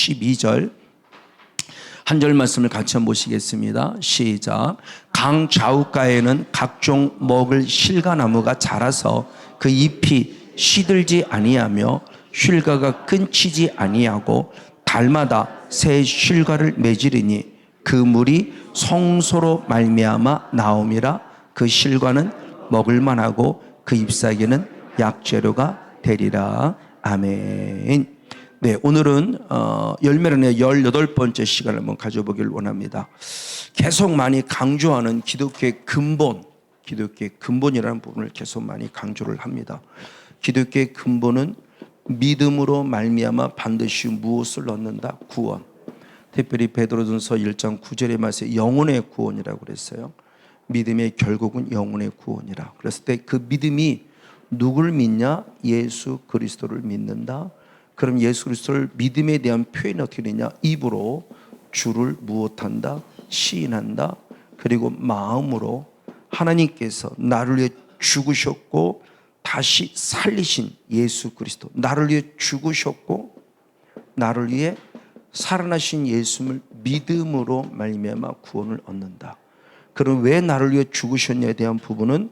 12절 한 절 말씀을 같이 한번 보시겠습니다. 시작. 강 좌우가에는 각종 먹을 실과나무가 자라서 그 잎이 시들지 아니하며 쉴과가 끊치지 아니하고 달마다 새 쉴과를 맺으리니 그 물이 성소로 말미암아 나옴이라. 그 실과는 먹을 만하고 그 잎사귀는 약재료가 되리라. 아멘. 네, 오늘은 열매론의 18번째 시간을 한번 가져보길 원합니다. 계속 많이 강조하는 기독교의 근본이라는 부분을 계속 많이 강조를 합니다. 기독교의 근본은 믿음으로 말미암아 반드시 무엇을 얻는다? 구원. 특별히 베드로전서 1장 9절의 말씀에 영혼의 구원이라고 그랬어요. 믿음의 결국은 영혼의 구원이라. 그랬을 때 그 믿음이 누굴 믿냐? 예수 그리스도를 믿는다. 그럼 예수 그리스도를 믿음에 대한 표현이 어떻게 되냐? 입으로 주를 무엇한다? 시인한다. 그리고 마음으로 하나님께서 나를 위해 죽으셨고 다시 살리신 예수 그리스도, 나를 위해 죽으셨고 나를 위해 살아나신 예수를 믿음으로 말미암아 구원을 얻는다. 그럼 왜 나를 위해 죽으셨냐에 대한 부분은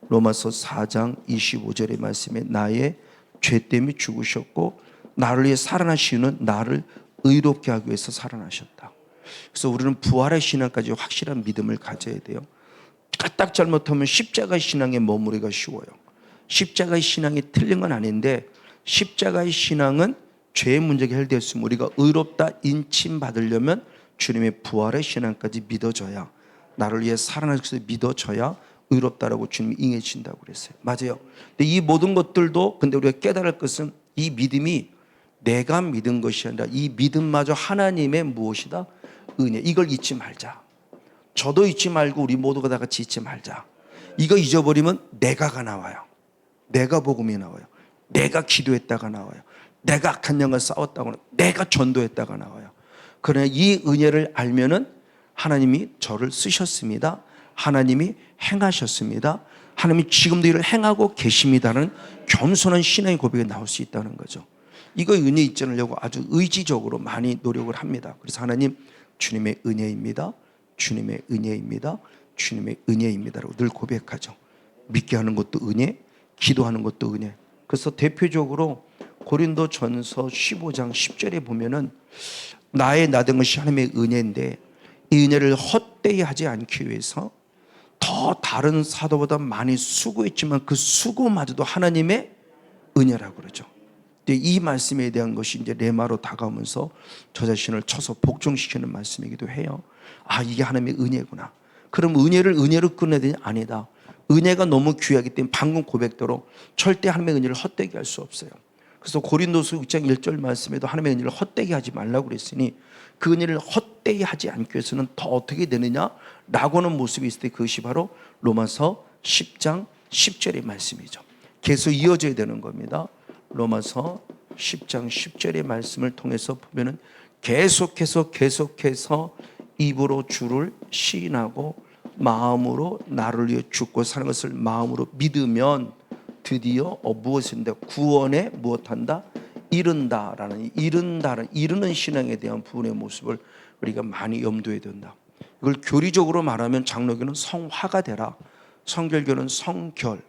로마서 4장 25절의 말씀에 나의 죄 때문에 죽으셨고 나를 위해 살아나시는 나를 의롭게 하기 위해서 살아나셨다. 그래서 우리는 부활의 신앙까지 확실한 믿음을 가져야 돼요. 까딱 잘못하면 십자가의 신앙에 머무르기가 쉬워요. 십자가의 신앙이 틀린 건 아닌데 십자가의 신앙은 죄의 문제가 해결되었으면 우리가 의롭다 인침받으려면 주님의 부활의 신앙까지 믿어져야, 나를 위해 살아나셔서 믿어져야 의롭다라고 주님이 인해주신다고 그랬어요. 맞아요. 근데 이 모든 것들도 근데 우리가 깨달을 것은 이 믿음이 내가 믿은 것이 아니라 이 믿음마저 하나님의 무엇이다? 은혜. 이걸 잊지 말자. 저도 잊지 말고 우리 모두가 다 같이 잊지 말자. 이거 잊어버리면 내가가 나와요. 내가 복음이 나와요. 내가 기도했다가 나와요. 내가 악한 영과 싸웠다고 나와요. 내가 전도했다가 나와요. 그러나 이 은혜를 알면은 하나님이 저를 쓰셨습니다. 하나님이 행하셨습니다. 하나님이 지금도 이를 행하고 계십니다는 겸손한 신앙의 고백이 나올 수 있다는 거죠. 이거 은혜 있지 않으려고 아주 의지적으로 많이 노력을 합니다. 그래서 하나님 주님의 은혜입니다. 주님의 은혜입니다. 주님의 은혜입니다라고 늘 고백하죠. 믿게 하는 것도 은혜, 기도하는 것도 은혜. 그래서 대표적으로 고린도전서 15장 10절에 보면은 나의 나된 것이 하나님의 은혜인데 이 은혜를 헛되이 하지 않기 위해서 더 다른 사도보다 많이 수고했지만 그 수고마저도 하나님의 은혜라고 그러죠. 이 말씀에 대한 것이 이제 레마로 다가오면서 저 자신을 쳐서 복종시키는 말씀이기도 해요. 아, 이게 하나님의 은혜구나. 그럼 은혜를 은혜로 끝내야 되냐? 아니다. 은혜가 너무 귀하기 때문에 방금 고백대로 절대 하나님의 은혜를 헛되게 할 수 없어요. 그래서 고린도서 6장 1절 말씀에도 하나님의 은혜를 헛되게 하지 말라고 그랬으니 그 은혜를 헛되게 하지 않기 위해서는 더 어떻게 되느냐? 라고 하는 모습이 있을 때 그것이 바로 로마서 10장 10절의 말씀이죠. 계속 이어져야 되는 겁니다. 로마서 10장 10절의 말씀을 통해서 보면은 계속해서 입으로 주를 시인하고 마음으로 나를 위해 죽고 사는 것을 마음으로 믿으면 드디어 무엇인데 구원에 무엇한다? 이른다라는 이르는 신앙에 대한 부분의 모습을 우리가 많이 염두에 둔다. 이걸 교리적으로 말하면 장로교는 성화가 되라, 성결교는 성결.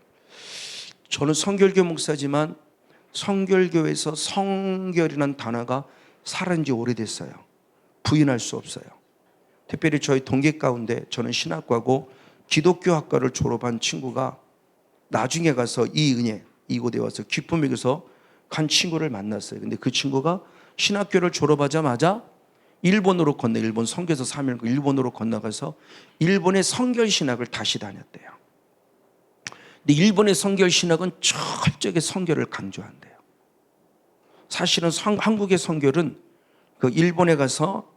저는 성결교 목사지만 성결교에서 성결이라는 단어가 사라진 지 오래됐어요. 부인할 수 없어요. 특별히 저희 동기 가운데 저는 신학과고 기독교학과를 졸업한 친구가 나중에 가서 이 은혜 이곳에 와서 기쁨 에서 간 친구를 만났어요. 근데 그 친구가 신학교를 졸업하자마자 일본으로 일본 선교사 3일 일본으로 건너가서 일본의 성결 신학을 다시 다녔대요. 근데 일본의 성결 신학은 철저하게 성결을 강조한대요. 사실은 한국의 성결은 그 일본에 가서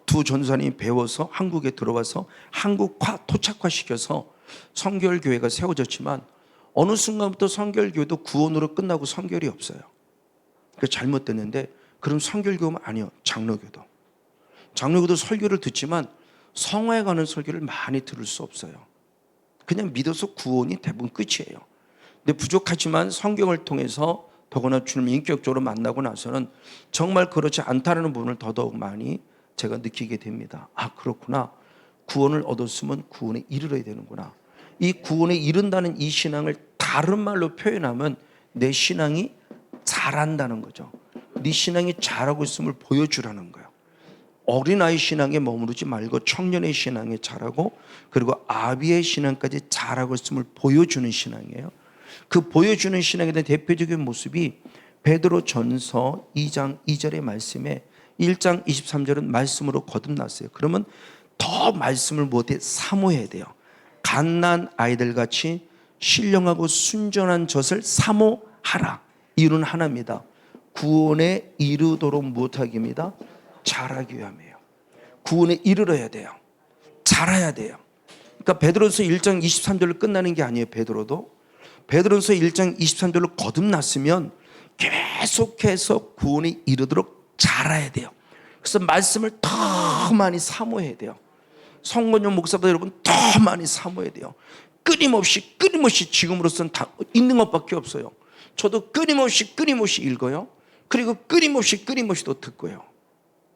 두 전도사님이 배워서 한국에 들어와서 한국화 토착화시켜서 성결교회가 세워졌지만 어느 순간부터 성결교회도 구원으로 끝나고 성결이 없어요. 그게 잘못됐는데 그럼 성결교회는 아니요. 장로교도 설교를 듣지만 성화에 관한 설교를 많이 들을 수 없어요. 그냥 믿어서 구원이 대부분 끝이에요. 근데 부족하지만 성경을 통해서 더구나 주님을 인격적으로 만나고 나서는 정말 그렇지 않다는 부분을 더더욱 많이 제가 느끼게 됩니다. 아, 그렇구나. 구원을 얻었으면 구원에 이르러야 되는구나. 이 구원에 이른다는 이 신앙을 다른 말로 표현하면 내 신앙이 자란다는 거죠. 네 신앙이 자라고 있음을 보여주라는 거예요. 어린아이 신앙에 머무르지 말고 청년의 신앙에 자라고, 그리고 아비의 신앙까지 자라고 있음을 보여주는 신앙이에요. 그 보여주는 신앙에 대한 대표적인 모습이 베드로전서 2장 2절의 말씀에 1장 23절은 말씀으로 거듭났어요. 그러면 더 말씀을 못해 사모해야 돼요. 갓난 아이들같이 신령하고 순전한 젖을 사모하라. 이유는 하나입니다. 구원에 이르도록 못하기입니다. 자라기 위함이에요. 구원에 이르러야 돼요. 자라야 돼요. 그러니까 베드로서 1장 23절로 끝나는 게 아니에요. 베드로서 1장 23절로 거듭났으면 계속해서 구원에 이르도록 자라야 돼요. 그래서 말씀을 더 많이 사모해야 돼요. 성건용 목사도 여러분 더 많이 사모해야 돼요. 끊임없이 지금으로서는 다 읽는 것밖에 없어요. 저도 끊임없이 읽어요. 그리고 끊임없이 또 듣고요.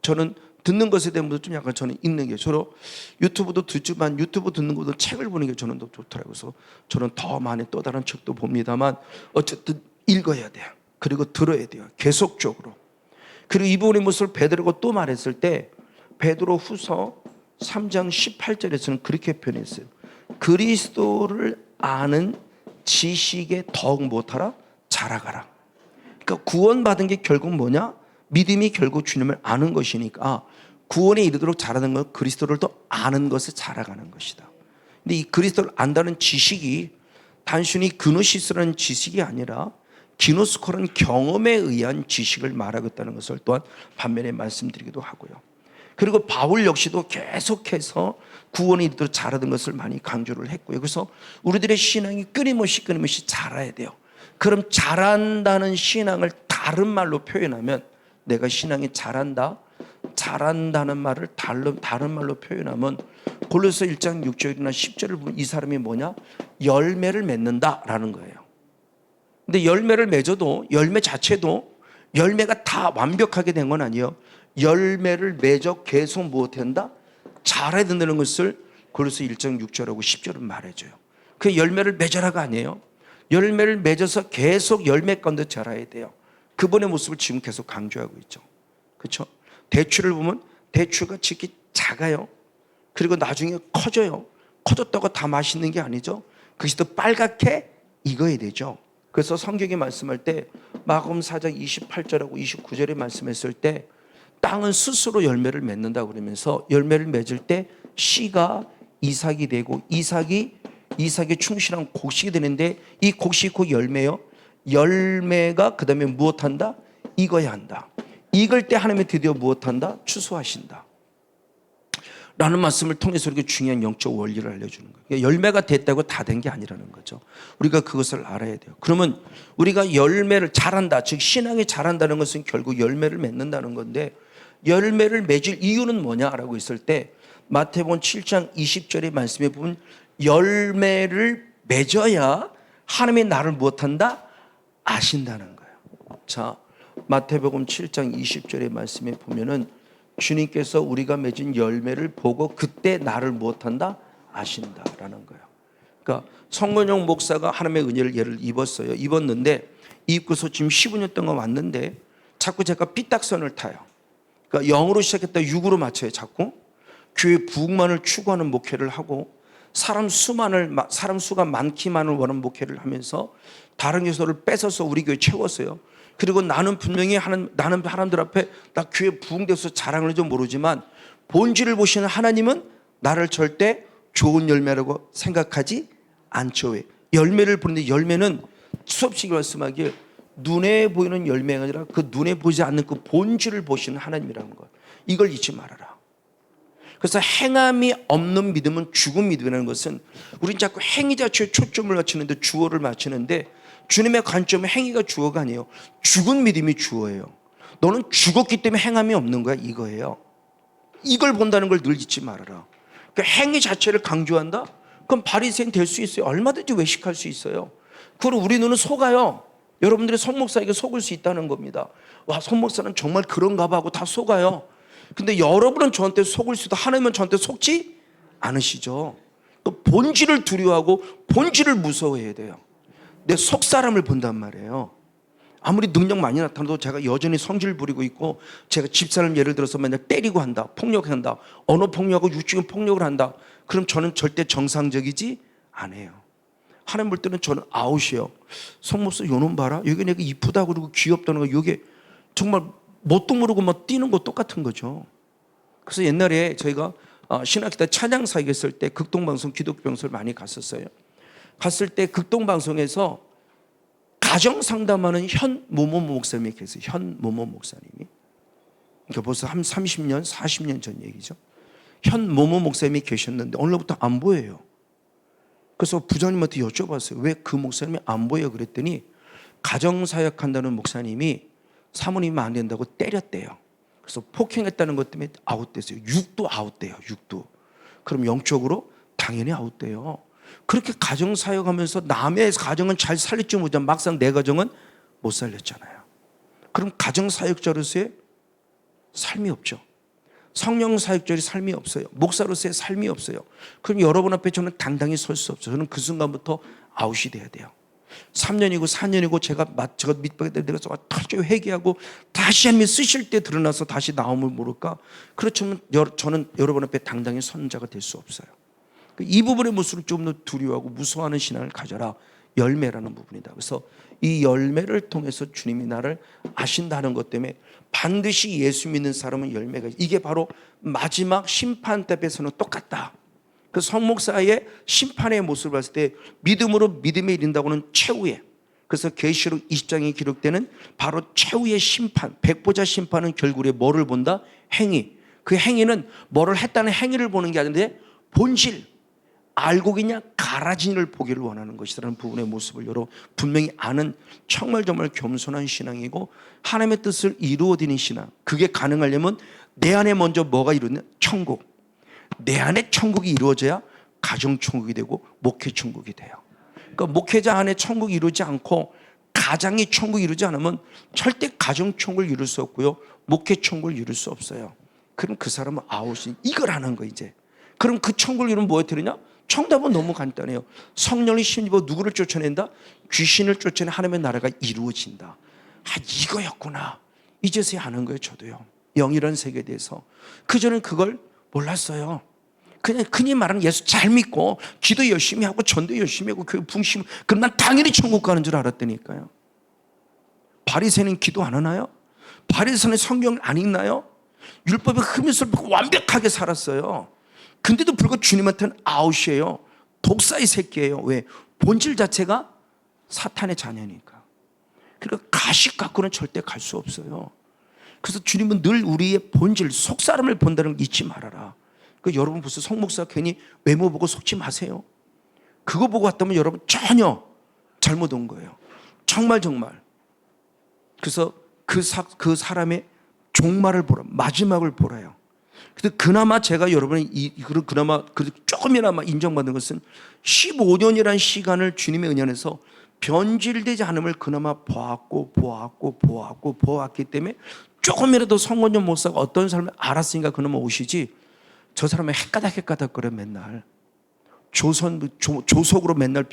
저는 듣는 것에 대한 것도 좀 약간 저는 읽는 게, 저로 유튜브도 듣지만 유튜브 듣는 것도 책을 보는 게 저는 더 좋더라고요. 그래서 저는 더 많이 또 다른 책도 봅니다만 어쨌든 읽어야 돼요. 그리고 들어야 돼요. 계속적으로. 그리고 이 부분의 모습을 베드로가 또 말했을 때 베드로 후서 3장 18절에서는 그렇게 표현했어요. 그리스도를 아는 지식에 더욱 못하라 자라가라. 그러니까 구원받은 게 결국 뭐냐? 믿음이 결국 주님을 아는 것이니까 구원에 이르도록 자라는 건 그리스도를 더 아는 것에 자라가는 것이다. 근데 이 그리스도를 안다는 지식이 단순히 그노시스라는 지식이 아니라 기노스코라는 경험에 의한 지식을 말하겠다는 것을 또한 반면에 말씀드리기도 하고요. 그리고 바울 역시도 계속해서 구원에 이르도록 자라는 것을 많이 강조를 했고요. 그래서 우리들의 신앙이 끊임없이 자라야 돼요. 그럼 자란다는 신앙을 다른 말로 표현하면, 내가 신앙이 자란다는 말을 다른 말로 표현하면 골로새 1장 6절이나 10절을 보면 이 사람이 뭐냐? 열매를 맺는다라는 거예요. 근데 열매를 맺어도 열매 자체도 열매가 다 완벽하게 된 건 아니에요. 열매를 맺어 계속 무엇한다? 자라야 된다는 것을 골로새 1장 6절하고 10절은 말해줘요. 그 열매를 맺어라가 아니에요. 열매를 맺어서 계속 열매 가운데 자라야 돼요. 그분의 모습을 지금 계속 강조하고 있죠. 그렇죠? 대추를 보면 대추가 지금 작아요. 그리고 나중에 커져요. 커졌다고 다 맛있는 게 아니죠. 그것이 또 빨갛게 익어야 되죠. 그래서 성경이 말씀할 때 마가복음 4장 28절하고 29절에 말씀했을 때 땅은 스스로 열매를 맺는다 그러면서 열매를 맺을 때 씨가 이삭이 되고 이삭이 충실한 곡식이 되는데 이 곡식이 곧 열매요. 열매가 그 다음에 무엇한다? 익어야 한다. 익을 때 하나님이 드디어 무엇한다? 추수하신다 라는 말씀을 통해서 이렇게 중요한 영적 원리를 알려주는 거예요. 그러니까 열매가 됐다고 다 된 게 아니라는 거죠. 우리가 그것을 알아야 돼요. 그러면 우리가 열매를 자란다, 즉 신앙이 자란다는 것은 결국 열매를 맺는다는 건데, 열매를 맺을 이유는 뭐냐라고 했을 때 마태복음 7장 20절의 말씀에 보면 열매를 맺어야 하나님이 나를 무엇한다? 아신다는 거예요. 자, 마태복음 7장 20절의 말씀에 보면은 주님께서 우리가 맺은 열매를 보고 그때 나를 무엇한다? 아신다라는 거예요. 그러니까 성건용 목사가 하나님의 은혜를 얘를 입었는데 입고서 지금 15년 동안 왔는데 자꾸 제가 삐딱선을 타요. 그러니까 0으로 시작했다 6으로 맞춰요. 자꾸 교회 부흥만을 추구하는 목회를 하고 사람 수가 많기만을 원하는 목회를 하면서 다른 교소를 뺏어서 우리 교회 채웠어요. 그리고 나는 분명히 나는 사람들 앞에 나 교회 부흥돼서 자랑을 해도 모르지만 본질을 보시는 하나님은 나를 절대 좋은 열매라고 생각하지 않죠. 왜? 열매를 보는데 열매는 수없이 말씀하길 눈에 보이는 열매가 아니라 그 눈에 보이지 않는 그 본질을 보시는 하나님이라는 것. 이걸 잊지 말아라. 그래서 행함이 없는 믿음은 죽은 믿음이라는 것은 우린 자꾸 행위 자체에 초점을 맞추는데 주어를 맞추는데 주님의 관점은 행위가 주어가 아니에요. 죽은 믿음이 주어예요. 너는 죽었기 때문에 행함이 없는 거야 이거예요. 이걸 본다는 걸 늘 잊지 말아라. 그러니까 행위 자체를 강조한다? 그럼 바리새인 될 수 있어요. 얼마든지 외식할 수 있어요. 그리고 우리 눈은 속아요. 여러분들이 송 목사에게 속을 수 있다는 겁니다. 와, 송 목사는 정말 그런가 봐 하고 다 속아요. 근데 여러분은 저한테 속을 수도 하나님은 저한테 속지 않으시죠. 또 본질을 두려워하고 본질을 무서워해야 돼요. 내 속 사람을 본단 말이에요. 아무리 능력 많이 나타나도 제가 여전히 성질 부리고 있고, 제가 집사람 예를 들어서 맨날 때리고 한다, 폭력한다, 언어 폭력하고 육적인 폭력을 한다, 그럼 저는 절대 정상적이지 않아요. 하나님 볼 때는 저는 아웃이에요. 성목사 요놈 봐라, 여기 내가 이쁘다 그러고 귀엽다는 거, 이게 정말 뭣도 모르고 막 뛰는 거 똑같은 거죠. 그래서 옛날에 저희가 신학기 때 찬양사역 했을 때 극동방송 기독병설 많이 갔었어요. 갔을 때 극동방송에서 가정상담하는 현모모 목사님이 계세요. 현모모 목사님이. 그러니까 벌써 한 30년, 40년 전 얘기죠. 현모모 목사님이 계셨는데 어느 날부터 안 보여요. 그래서 부장님한테 여쭤봤어요. 왜 그 목사님이 안 보여? 그랬더니 가정사역한다는 목사님이 사모님이 안 된다고 때렸대요. 그래서 폭행했다는 것 때문에 아웃됐어요. 6도 아웃돼요. 6도. 그럼 영적으로 당연히 아웃돼요. 그렇게 가정사역하면서 남의 가정은 잘 살릴지 못하면 막상 내 가정은 못 살렸잖아요. 그럼 가정사역자로서의 삶이 없죠. 성령사역자의 삶이 없어요. 목사로서의 삶이 없어요. 그럼 여러분 앞에 저는 당당히 설 수 없어요. 저는 그 순간부터 아웃이 돼야 돼요. 3년이고 4년이고 제가 밑바닥에 내려서 다시 회개하고 다시 하나님이 쓰실 때 드러나서 다시 나오면 모를까? 그렇지만 저는 여러분 앞에 당당히 선 자가 될 수 없어요. 이 부분의 모습을 좀 더 두려워하고 무서워하는 신앙을 가져라. 열매라는 부분이다. 그래서 이 열매를 통해서 주님이 나를 아신다는 것 때문에 반드시 예수 믿는 사람은 열매가, 이게 바로 마지막 심판 때 앞에서는 똑같다. 그 성목사의 심판의 모습을 봤을 때 믿음으로 믿음에 이른다고는 최후의, 그래서 계시록 20장에 기록되는 바로 최후의 심판, 백보자 심판은 결국에 뭐를 본다? 행위. 그 행위는 뭐를 했다는 행위를 보는 게 아닌데 본질, 알고 그냥 가라진을 보기를 원하는 것이라는 부분의 모습을 여러분 분명히 아는 정말 겸손한 신앙이고, 하나님의 뜻을 이루어지는 신앙. 그게 가능하려면 내 안에 먼저 뭐가 이루냐? 천국. 내 안에 천국이 이루어져야 가정 천국이 되고 목회 천국이 돼요. 그러니까 목회자 안에 천국이 이루지 않고 가장이 천국이 이루지 않으면 절대 가정 천국을 이룰 수 없고요, 목회 천국을 이룰 수 없어요. 그럼 그 사람은 아웃이, 이걸 하는 거 이제. 그럼 그 천국을 이루면 뭐에 들으냐? 정답은 너무 간단해요. 성령이 힘입어 누구를 쫓아낸다? 귀신을 쫓아내 하나님의 나라가 이루어진다. 이거였구나. 이제서야 아는 거예요. 저도요. 영이라는 세계에 대해서. 그전엔 그걸 몰랐어요. 그냥 흔히 말하는 예수 잘 믿고 기도 열심히 하고 전도 열심히 하고 교회 붕심, 그럼 난 당연히 천국 가는 줄 알았다니까요. 바리새는 기도 안 하나요? 바리새는 성경을 안 읽나요? 율법의 흠을 벗고 완벽하게 살았어요. 근데도 불구하고 주님한테는 아웃이에요. 독사의 새끼예요. 왜? 본질 자체가 사탄의 자녀니까. 그러니까 가식 갖고는 절대 갈 수 없어요. 그래서 주님은 늘 우리의 본질, 속사람을 본다는 걸 잊지 말아라. 그러니까 여러분 벌써 성목사 괜히 외모 보고 속지 마세요. 그거 보고 왔다면 여러분 전혀 잘못 온 거예요. 정말. 그래서 그 사람의 종말을 보라, 마지막을 보라요. 근데 그나마 제가 여러분이 그나마 조금이나마 인정받는 것은 15년이라는 시간을 주님의 은혜 안에서 변질되지 않음을 그나마 보았기 때문에 조금이라도 성원전 목사가 어떤 삶을 알았으니까 그나마 오시지, 저 사람은 헷가닥 거려 맨날 조속으로 맨날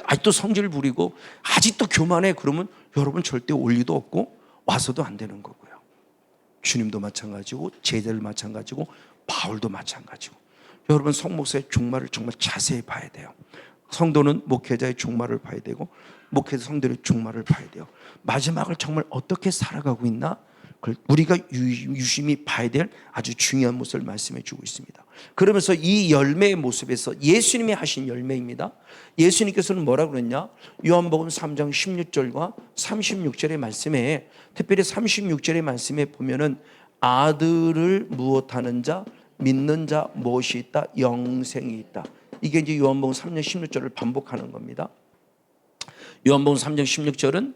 아직도 성질 부리고 아직도 교만해. 그러면 여러분 절대 올 리도 없고 와서도 안 되는 거고요. 주님도 마찬가지고 제자들 마찬가지고 바울도 마찬가지고. 여러분 성목사의 종말을 정말 자세히 봐야 돼요. 성도는 목회자의 종말을 봐야 되고 목회자 성도의 종말을 봐야 돼요. 마지막을 정말 어떻게 살아가고 있나, 그걸 우리가 유심히 봐야 될 아주 중요한 모습을 말씀해 주고 있습니다. 그러면서 이 열매의 모습에서 예수님이 하신 열매입니다. 예수님께서는 뭐라고 그랬냐? 요한복음 3장 16절과 36절의 말씀에, 특별히 36절의 말씀에 보면은 아들을 무엇하는 자, 믿는 자 무엇이 있다? 영생이 있다. 이게 이제 요한복음 3장 16절을 반복하는 겁니다. 요한복음 3장 16절은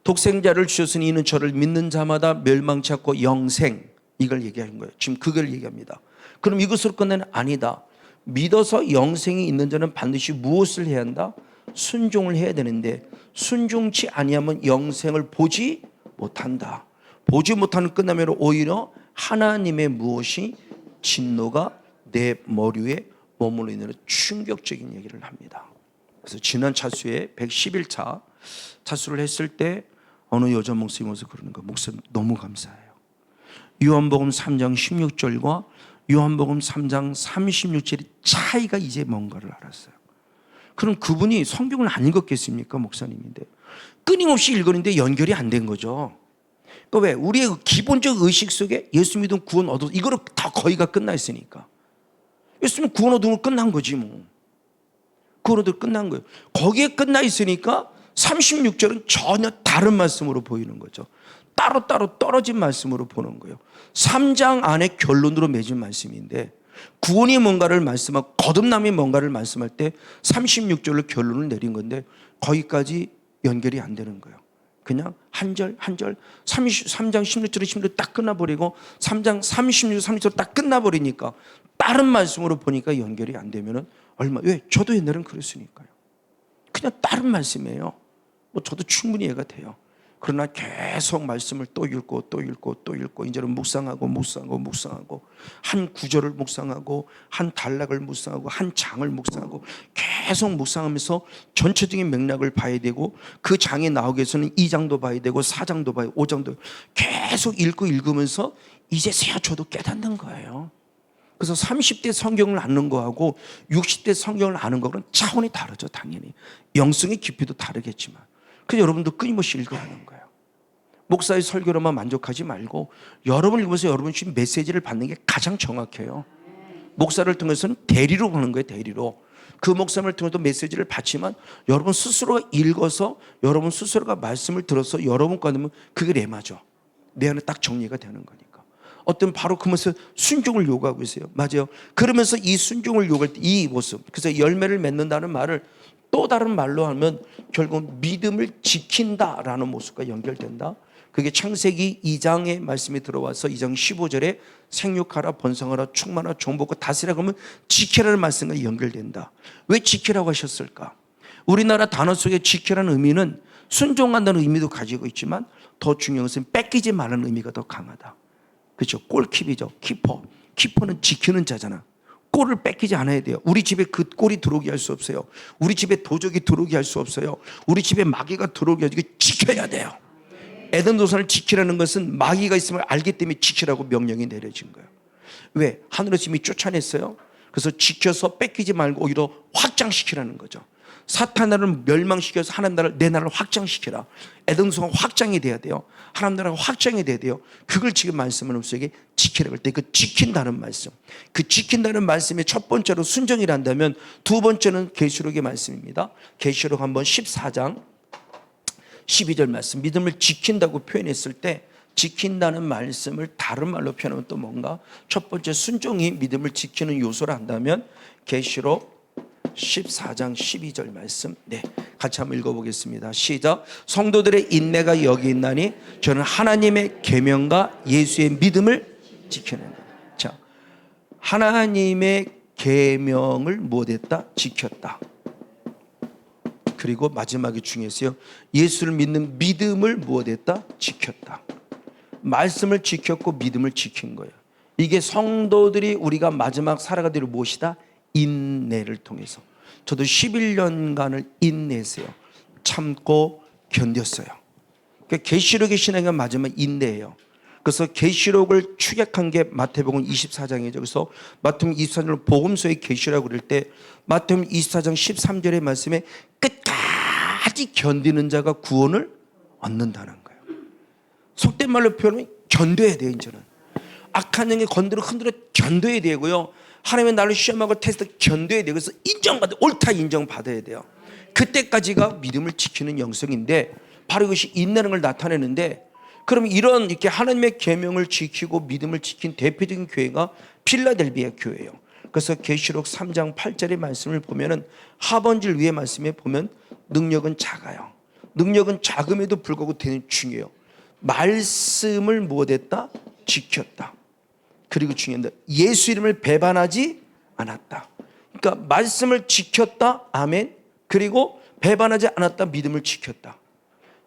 독생자를 주셨으니 이는 저를 믿는 자마다 멸망치 않고 영생, 이걸 얘기하는 거예요. 지금 그걸 얘기합니다. 그럼 이것으로 끝내는 아니다. 믿어서 영생이 있는 자는 반드시 무엇을 해야 한다? 순종을 해야 되는데 순종치 아니하면 영생을 보지 못한다. 보지 못하는 끝나면 오히려 하나님의 무엇이 진노가 내 머리 위에 머물러 있는 충격적인 얘기를 합니다. 그래서 지난 차수에 111차 차수를 했을 때 어느 여자 목사님 와서 그러는 거, 목사님 너무 감사해요. 요한복음 3장 16절과 요한복음 3장 36절의 차이가 이제 뭔가를 알았어요. 그럼 그분이 성경을 안 읽었겠습니까? 목사님인데 끊임없이 읽었는데 연결이 안 된 거죠. 그 왜? 우리의 기본적 의식 속에 예수 믿으면 구원 얻어, 이거로 다 거의가 끝나 있으니까. 예수 믿으면 구원 얻으면 끝난 거지 뭐. 구원 얻으면 끝난 거예요. 거기에 끝나 있으니까 36절은 전혀 다른 말씀으로 보이는 거죠. 따로따로 떨어진 말씀으로 보는 거예요. 3장 안에 결론으로 맺은 말씀인데 구원이 뭔가를 말씀하고 거듭남이 뭔가를 말씀할 때 36절로 결론을 내린 건데 거기까지 연결이 안 되는 거예요. 그냥 한 절 한 절 3장 16절에 16절 딱 끝나버리고 3장 36절 30절 딱 끝나버리니까 다른 말씀으로 보니까 연결이 안 되면은 왜? 저도 옛날엔 그랬으니까요. 그냥 다른 말씀이에요. 뭐 저도 충분히 이해가 돼요. 그러나 계속 말씀을 또 읽고 또 읽고 또 읽고 이제는 묵상하고 한 구절을 묵상하고 한 단락을 묵상하고 한 장을 묵상하고 계속 묵상하면서 전체적인 맥락을 봐야 되고 그 장에 나오기 위해서는 2장도 봐야 되고 4장도 봐야 되고 5장도 계속 읽으면서 이제서야 저도 깨닫는 거예요. 그래서 30대 성경을 아는 거하고 60대 성경을 아는 거는 차원이 다르죠. 당연히 영성의 깊이도 다르겠지만 그래서 여러분도 끊임없이 읽어야 하는 거예요. 목사의 설교로만 만족하지 말고 여러분을 읽으면서 여러분이 주신 메시지를 받는 게 가장 정확해요. 목사를 통해서는 대리로 보는 거예요. 대리로. 그 목사님을 통해서 메시지를 받지만 여러분 스스로가 읽어서 여러분 스스로가 말씀을 들어서 여러분과 하면 그게 레마죠. 내 안에 딱 정리가 되는 거니까. 어떤 바로 그러면서 순종을 요구하고 있어요. 맞아요. 그러면서 이 순종을 요구할 때 이 모습, 그래서 열매를 맺는다는 말을 또 다른 말로 하면 결국 믿음을 지킨다라는 모습과 연결된다. 그게 창세기 2장의 말씀이 들어와서 2장 15절에 생육하라 번성하라 충만하라 종복하고 다스리라 그러면 지키라는 말씀과 연결된다. 왜 지키라고 하셨을까? 우리나라 단어 속에 지키라는 의미는 순종한다는 의미도 가지고 있지만 더 중요한 것은 뺏기지 말라는 의미가 더 강하다. 그렇죠? 골키퍼죠. 키퍼는 지키는 자잖아. 골을 뺏기지 않아야 돼요. 우리 집에 그 골이 들어오게 할 수 없어요. 우리 집에 도적이 들어오게 할 수 없어요. 우리 집에 마귀가 들어오게 하지 지켜야 돼요. 에덴 동산을 지키라는 것은 마귀가 있음을 알기 때문에 지키라고 명령이 내려진 거예요. 왜? 하늘에서 이미 쫓아냈어요. 그래서 지켜서 뺏기지 말고 오히려 확장시키라는 거죠. 사탄 나라를 멸망시켜서 하나님 나라를 내 나라를 확장시키라. 에덴 동산가 확장이 돼야 돼요. 하나님 나라가 확장이 돼야 돼요. 그걸 지금 말씀하는 속에 지키라고 할 때 그 지킨다는 말씀, 그 지킨다는 말씀의 첫 번째로 순종이란다면 두 번째는 계시록의 말씀입니다. 계시록 한번 14장 12절 말씀, 믿음을 지킨다고 표현했을 때 지킨다는 말씀을 다른 말로 표현하면 또 뭔가? 첫 번째 순종이 믿음을 지키는 요소를 한다면 계시록 14장 12절 말씀, 네, 같이 한번 읽어보겠습니다. 시작. 성도들의 인내가 여기 있나니 저는 하나님의 계명과 예수의 믿음을 지키는 것. 자, 하나님의 계명을 못했다, 지켰다. 그리고 마지막에 중요했어요. 예수를 믿는 믿음을 무엇했다? 지켰다. 말씀을 지켰고 믿음을 지킨 거예요. 이게 성도들이 우리가 마지막 살아가야 될 무엇이다? 인내를 통해서. 저도 11년간을 인내했어요. 참고 견뎠어요. 그러니까 계시록의 신앙은 마지막 인내예요. 그래서 계시록을 축약한 게 마태복음 24장이죠. 그래서 마태복음 24장을 복음서의 계시라고 그럴 때 마태복음 24장 13절의 말씀에 끝까지 견디는 자가 구원을 얻는다는 거예요. 속된 말로 표현하면 견뎌야 돼요. 이제는 악한 영에 건드려 흔들어 견뎌야 되고요. 하나님의 나를 시험하고 테스트 견뎌야 돼요. 그래서 옳다 인정받아야 돼요. 그때까지가 믿음을 지키는 영성인데 바로 이것이 인내라는 걸 나타내는데, 그럼 이렇게 하나님의 계명을 지키고 믿음을 지킨 대표적인 교회가 필라델비아 교회예요. 그래서 계시록 3장 8절의 말씀을 보면은 하번질 위의 말씀에 보면 능력은 작아요. 능력은 작음에도 불구하고 되는 중요해요. 말씀을 못했다, 지켰다. 그리고 중요한 데 예수 이름을 배반하지 않았다. 그러니까 말씀을 지켰다, 아멘. 그리고 배반하지 않았다. 믿음을 지켰다.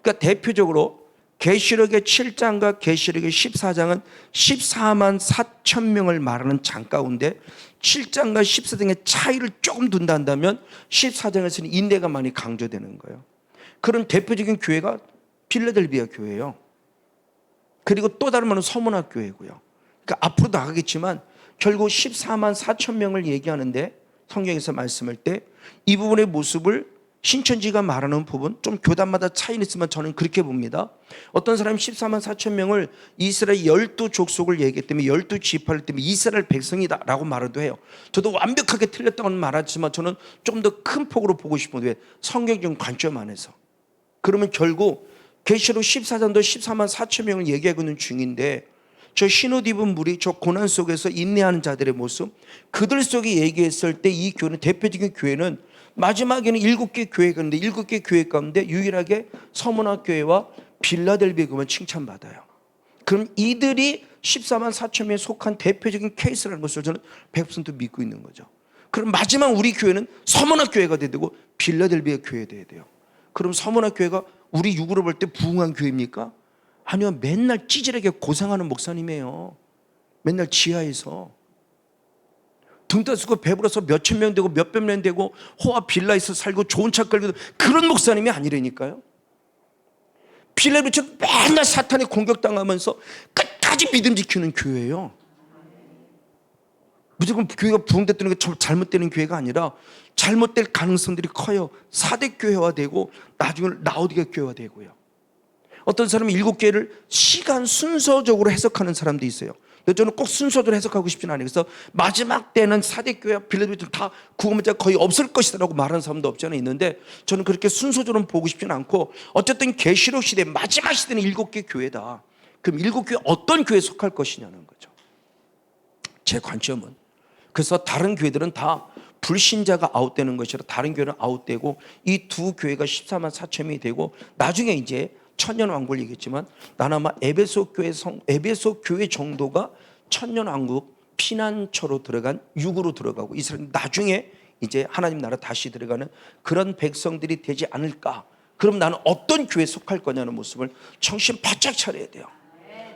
그러니까 대표적으로 계시록의 7장과 계시록의 14장은 14만 4천 명을 말하는 장 가운데 7장과 14장의 차이를 조금 둔다 한다면 14장에서는 인내가 많이 강조되는 거예요. 그런 대표적인 교회가 필라델비아 교회예요. 그리고 또 다른 말은 서문학 교회고요. 그러니까 앞으로 나가겠지만 결국 14만 4천 명을 얘기하는데 성경에서 말씀할 때 이 부분의 모습을 신천지가 말하는 부분, 좀 교단마다 차이는 있지만 저는 그렇게 봅니다. 어떤 사람이 14만 4천 명을 이스라엘 12족속을 얘기했기 때문에 12지파를 때문에 이스라엘 백성이다 라고 말도 해요. 저도 완벽하게 틀렸다고는 말하지만 저는 좀 더 큰 폭으로 보고 싶은데 왜? 성경적 관점 안에서. 그러면 결국 계시록 14장도 14만 4천 명을 얘기하고 있는 중인데 저 흰옷 입은 무리, 저 고난 속에서 인내하는 자들의 모습, 그들 속에 얘기했을 때 이 교회는, 대표적인 교회는 마지막에는 7개 교회가 있는데 7개 교회 가운데 유일하게 서문학 교회와 빌라델비아 교회만 칭찬받아요. 그럼 이들이 14만 4천 명에 속한 대표적인 케이스라는 것을 저는 100% 믿고 있는 거죠. 그럼 마지막 우리 교회는 서문학 교회가 돼야 되고 빌라델비아 교회가 돼야 돼요. 그럼 서문학 교회가 우리 육으로 볼 때 부흥한 교회입니까? 아니요, 맨날 찌질하게 고생하는 목사님이에요. 맨날 지하에서 등 따쓰고 배불러서 몇천 명 되고 몇백 명 되고 호화 빌라에서 살고 좋은 차 끌고 그런 목사님이 아니라니까요. 빌라에서 맨날 사탄에 공격당하면서 끝까지 믿음 지키는 교회예요. 무조건 교회가 부흥됐다는 게 잘못되는 교회가 아니라 잘못될 가능성들이 커요. 4대 교회화되고 나중에 라오디게 교회화되고요. 어떤 사람은 7개를 시간 순서적으로 해석하는 사람도 있어요. 근데 저는 꼭 순서대로 해석하고 싶지는 않아요. 그래서 마지막 때는 4대 교회와 빌라델비아 다 구원자가 거의 없을 것이라고 말하는 사람도 없지 않아 있는데 저는 그렇게 순서적으로 보고 싶지는 않고 어쨌든 계시록 시대 마지막 시대는 7개 교회다. 그럼 7교회 어떤 교회에 속할 것이냐는 거죠. 제 관점은. 그래서 다른 교회들은 다 불신자가 아웃되는 것이라 다른 교회는 아웃되고 이 두 교회가 14만 4천명이 되고 나중에 이제 천년왕국을 얘기했지만 나는 아마 에베소 교회 정도가 천년왕국 피난처로 들어간 육으로 들어가고 이스라엘 나중에 이제 하나님 나라 다시 들어가는 그런 백성들이 되지 않을까. 그럼 나는 어떤 교회에 속할 거냐는 모습을 정신 바짝 차려야 돼요.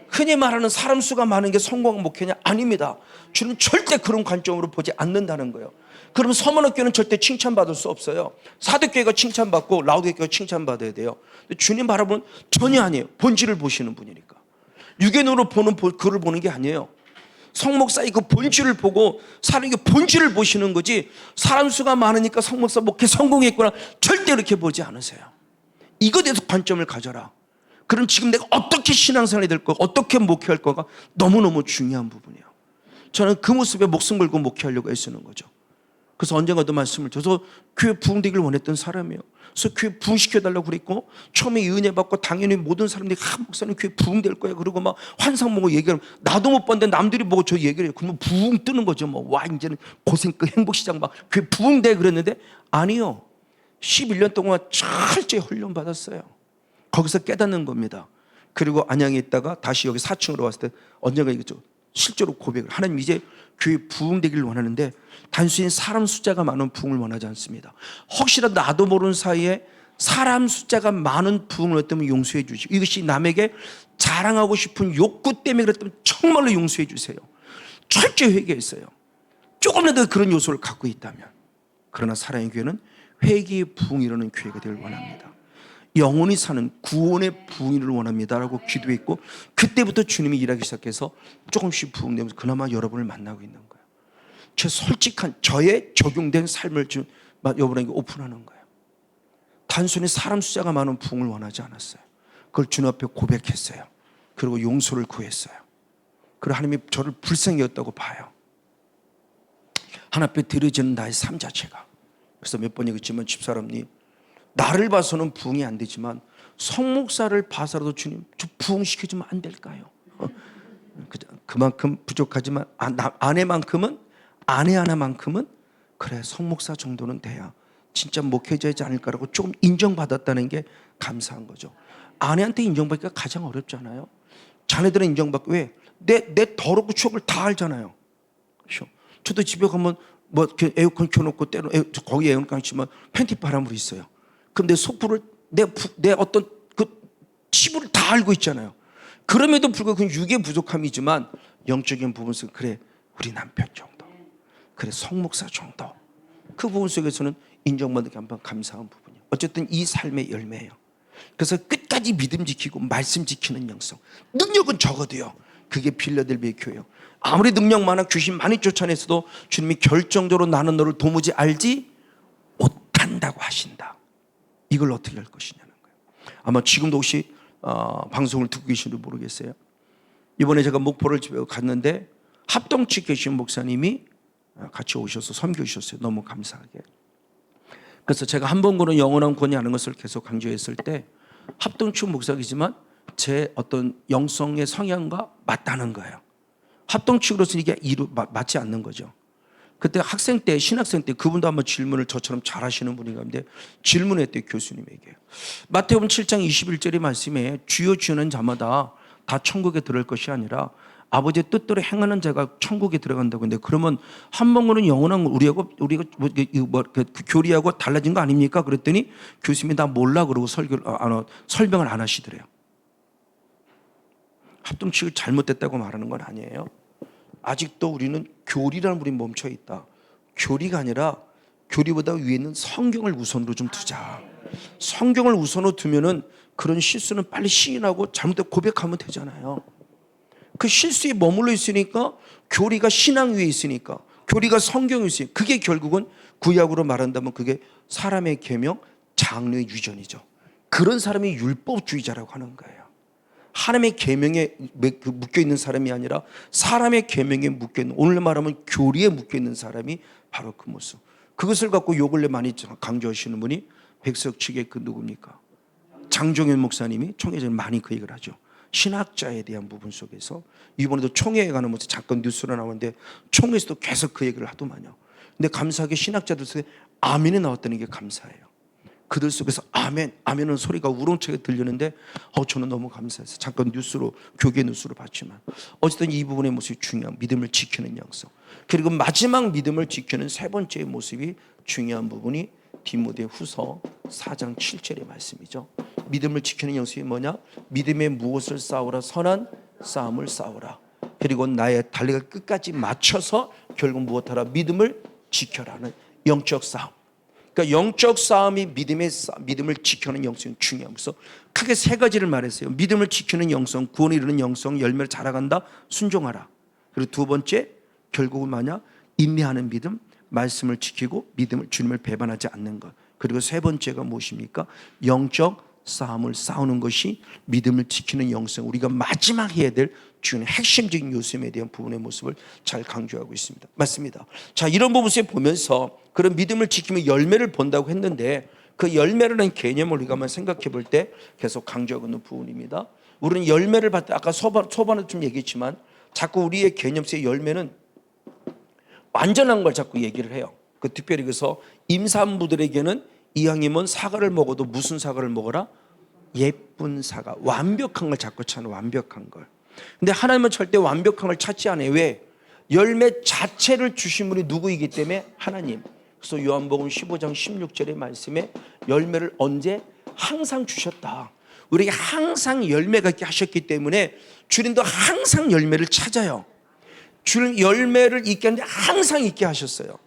흔히 말하는 사람 수가 많은 게 성공한 목회냐? 아닙니다. 주는 절대 그런 관점으로 보지 않는다는 거예요. 그럼 서문학교는 절대 칭찬받을 수 없어요. 사도교회가 칭찬받고 라오디게교회가 칭찬받아야 돼요. 근데 주님 바라보는 전혀 아니에요. 본질을 보시는 분이니까. 육의 눈으로 보는 그를 보는 게 아니에요. 성목사의 그 본질을 보고 사람의 본질을 보시는 거지 사람 수가 많으니까 성목사 목회 성공했구나 절대 그렇게 보지 않으세요. 이거에 대해서 관점을 가져라. 그럼 지금 내가 어떻게 신앙생활이 될 거가 어떻게 목회할 거가 너무너무 중요한 부분이에요. 저는 그 모습에 목숨 걸고 목회하려고 애쓰는 거죠. 그래서 언젠가도 말씀을 줘서 교회 부흥되기를 원했던 사람이에요. 그래서 교회 부흥시켜달라고 그랬고 처음에 은혜 받고 당연히 모든 사람들이 목사님 교회 부흥될 거야 그러고 막 환상 보고 얘기하면 나도 못 봤는데 남들이 보고 저 얘기를 해요. 그러면 부흥 뜨는 거죠. 뭐 와 이제는 고생 끝 행복시장 막 교회 부흥돼 그랬는데 아니요. 11년 동안 철저히 훈련 받았어요. 거기서 깨닫는 겁니다. 그리고 안양에 있다가 다시 여기 4층으로 왔을 때 언젠가 이거죠. 실제로 고백을 하나님 이제 교회 부흥되기를 원하는데 단순히 사람 숫자가 많은 부흥을 원하지 않습니다. 혹시라도 나도 모르는 사이에 사람 숫자가 많은 부흥을 했다면 용서해 주시고 이것이 남에게 자랑하고 싶은 욕구 때문에 그랬다면 정말로 용서해 주세요. 철저히 회개했어요. 조금이라도 그런 요소를 갖고 있다면. 그러나 사랑의 교회는 회개의 부흥이 이루는 교회가 되길 원합니다. 영원히 사는 구원의 부흥을 원합니다라고 기도했고 그때부터 주님이 일하기 시작해서 조금씩 부흥되면서 그나마 여러분을 만나고 있는 거예요. 제 솔직한 저의 적용된 삶을 지금 여러분에게 오픈하는 거예요. 단순히 사람 숫자가 많은 부흥을 원하지 않았어요. 그걸 주님 앞에 고백했어요. 그리고 용서를 구했어요. 그리고 하나님이 저를 불쌍히 여겼다고 봐요. 하나님 앞에 드려지는 나의 삶 자체가. 그래서 몇 번 얘기했지만 집사람이 나를 봐서는 부흥이 안 되지만 성목사를 봐서라도 주님 저 부흥시켜주면 안 될까요? 그만큼 부족하지만 아내 하나만큼은 그래 성목사 정도는 돼야 진짜 목회자이지 않을까라고 조금 인정받았다는 게 감사한 거죠. 아내한테 인정받기가 가장 어렵잖아요. 자네들은 인정받고 왜? 내 더럽고 추억을 다 알잖아요. 그렇죠? 저도 집에 가면 뭐 에어컨 켜놓고 때로 거기 에어컨 켜지만 팬티 바람으로 있어요. 그럼 내 속부를 내 어떤 그 치부를 다 알고 있잖아요. 그럼에도 불구하고 그건 육의 부족함이지만 영적인 부분 속에 그래 우리 남편 정도, 그래 송 목사 정도, 그 부분 속에서는 인정받는 게 한번 감사한 부분이에요. 어쨌든 이 삶의 열매예요. 그래서 끝까지 믿음 지키고 말씀 지키는 영성. 능력은 적어도요, 그게 빌라델비아 교회요. 아무리 능력 많아 귀신 많이 쫓아내서도 주님이 결정적으로 나는 너를 도무지 알지 못한다고 하신다. 이걸 어떻게 할 것이냐는 거예요. 아마 지금도 혹시 방송을 듣고 계신지 모르겠어요. 이번에 제가 목포를 집에 갔는데 합동치 계신 목사님이 같이 오셔서 섬겨 주셨어요. 너무 감사하게. 그래서 제가 한 번으로 영원한 권위 하는 것을 계속 강조했을 때 합동치 목사이지만 제 어떤 영성의 성향과 맞다는 거예요. 합동치로서 이게 맞지 않는 거죠. 그때 학생 때, 신학생 때 그분도 한번 질문을 저처럼 잘하시는 분인가 한데 질문했대요, 교수님에게. 마태복음 7장 21절의 말씀에 주여 주는 자마다 다 천국에 들어갈 것이 아니라 아버지의 뜻대로 행하는 자가 천국에 들어간다고 했는데, 그러면 한 번으로는 영원한 우리가 교리하고 달라진 거 아닙니까? 그랬더니 교수님이 나 몰라 그러고 설명을 안 하시더래요. 합동치가 잘못됐다고 말하는 건 아니에요. 아직도 우리는 교리라는 불이 멈춰 있다. 교리가 아니라 교리보다 위에 있는 성경을 우선으로 좀 두자. 성경을 우선으로 두면은 그런 실수는 빨리 시인하고 잘못된 고백하면 되잖아요. 그 실수에 머물러 있으니까 교리가 신앙 위에 있으니까, 교리가 성경 위에 있으니까, 그게 결국은 구약으로 말한다면 그게 사람의 계명, 장르의 유전이죠. 그런 사람이 율법주의자라고 하는 거예요. 하나님의 계명에 묶여있는 사람이 아니라 사람의 계명에 묶여있는, 오늘 말하면 교리에 묶여있는 사람이 바로 그 모습. 그것을 갖고 요 근래 많이 강조하시는 분이 백석 측의 그 누굽니까? 장종현 목사님이 총회에서 많이 그 얘기를 하죠. 신학자에 대한 부분 속에서 이번에도 총회에 가는 모습 잠깐 뉴스로 나오는데 총회에서도 계속 그 얘기를 하더만요. 근데 감사하게 신학자들 속에 아멘이 나왔다는 게 감사해요. 그들 속에서 아멘, 아멘은 소리가 우렁차게 들리는데 저는 너무 감사해서 잠깐 뉴스로, 교계 뉴스로 봤지만 어쨌든 이 부분의 모습이 중요한 믿음을 지키는 영성. 그리고 마지막 믿음을 지키는 세 번째의 모습이 중요한 부분이 디모데후서 4장 7절의 말씀이죠. 믿음을 지키는 영성이 뭐냐? 믿음에 무엇을 싸우라? 선한 싸움을 싸우라. 그리고 나의 달리가 끝까지 맞춰서 결국 무엇하라? 믿음을 지켜라는 영적 싸움. 그러니까 영적 싸움이 믿음을 지켜는 영성이 중요하면서 크게 세 가지를 말했어요. 믿음을 지키는 영성, 구원을 이루는 영성, 열매를 자라간다, 순종하라. 그리고 두 번째, 결국은 뭐냐? 인내하는 믿음, 말씀을 지키고 믿음을, 주님을 배반하지 않는 것. 그리고 세 번째가 무엇입니까? 영적 싸움을 싸우는 것이 믿음을 지키는 영성, 우리가 마지막 해야 될 주님의 핵심적인 요소에 대한 부분의 모습을 잘 강조하고 있습니다. 맞습니다. 자, 이런 부분을 보면서 그런 믿음을 지키면 열매를 본다고 했는데 그 열매라는 개념을 우리가 한번 생각해 볼 때 계속 강조하고 있는 부분입니다. 우리는 열매를 받을 때 아까 초반에 좀 얘기했지만 자꾸 우리의 개념 속의 열매는 완전한 걸 자꾸 얘기를 해요. 그 특별히 그래서 임산부들에게는 이왕이면 사과를 먹어도 무슨 사과를 먹어라? 예쁜 사과, 완벽한 걸 자꾸 찾는, 완벽한 걸. 근데 하나님은 절대 완벽한 걸 찾지 않아요. 왜? 열매 자체를 주신 분이 누구이기 때문에 하나님. 그래서 요한복음 15장 16절의 말씀에 열매를 언제? 항상 주셨다. 우리에게 항상 열매가 있게 하셨기 때문에 주님도 항상 열매를 찾아요. 주님 열매를 있게 하는데 항상 있게 하셨어요.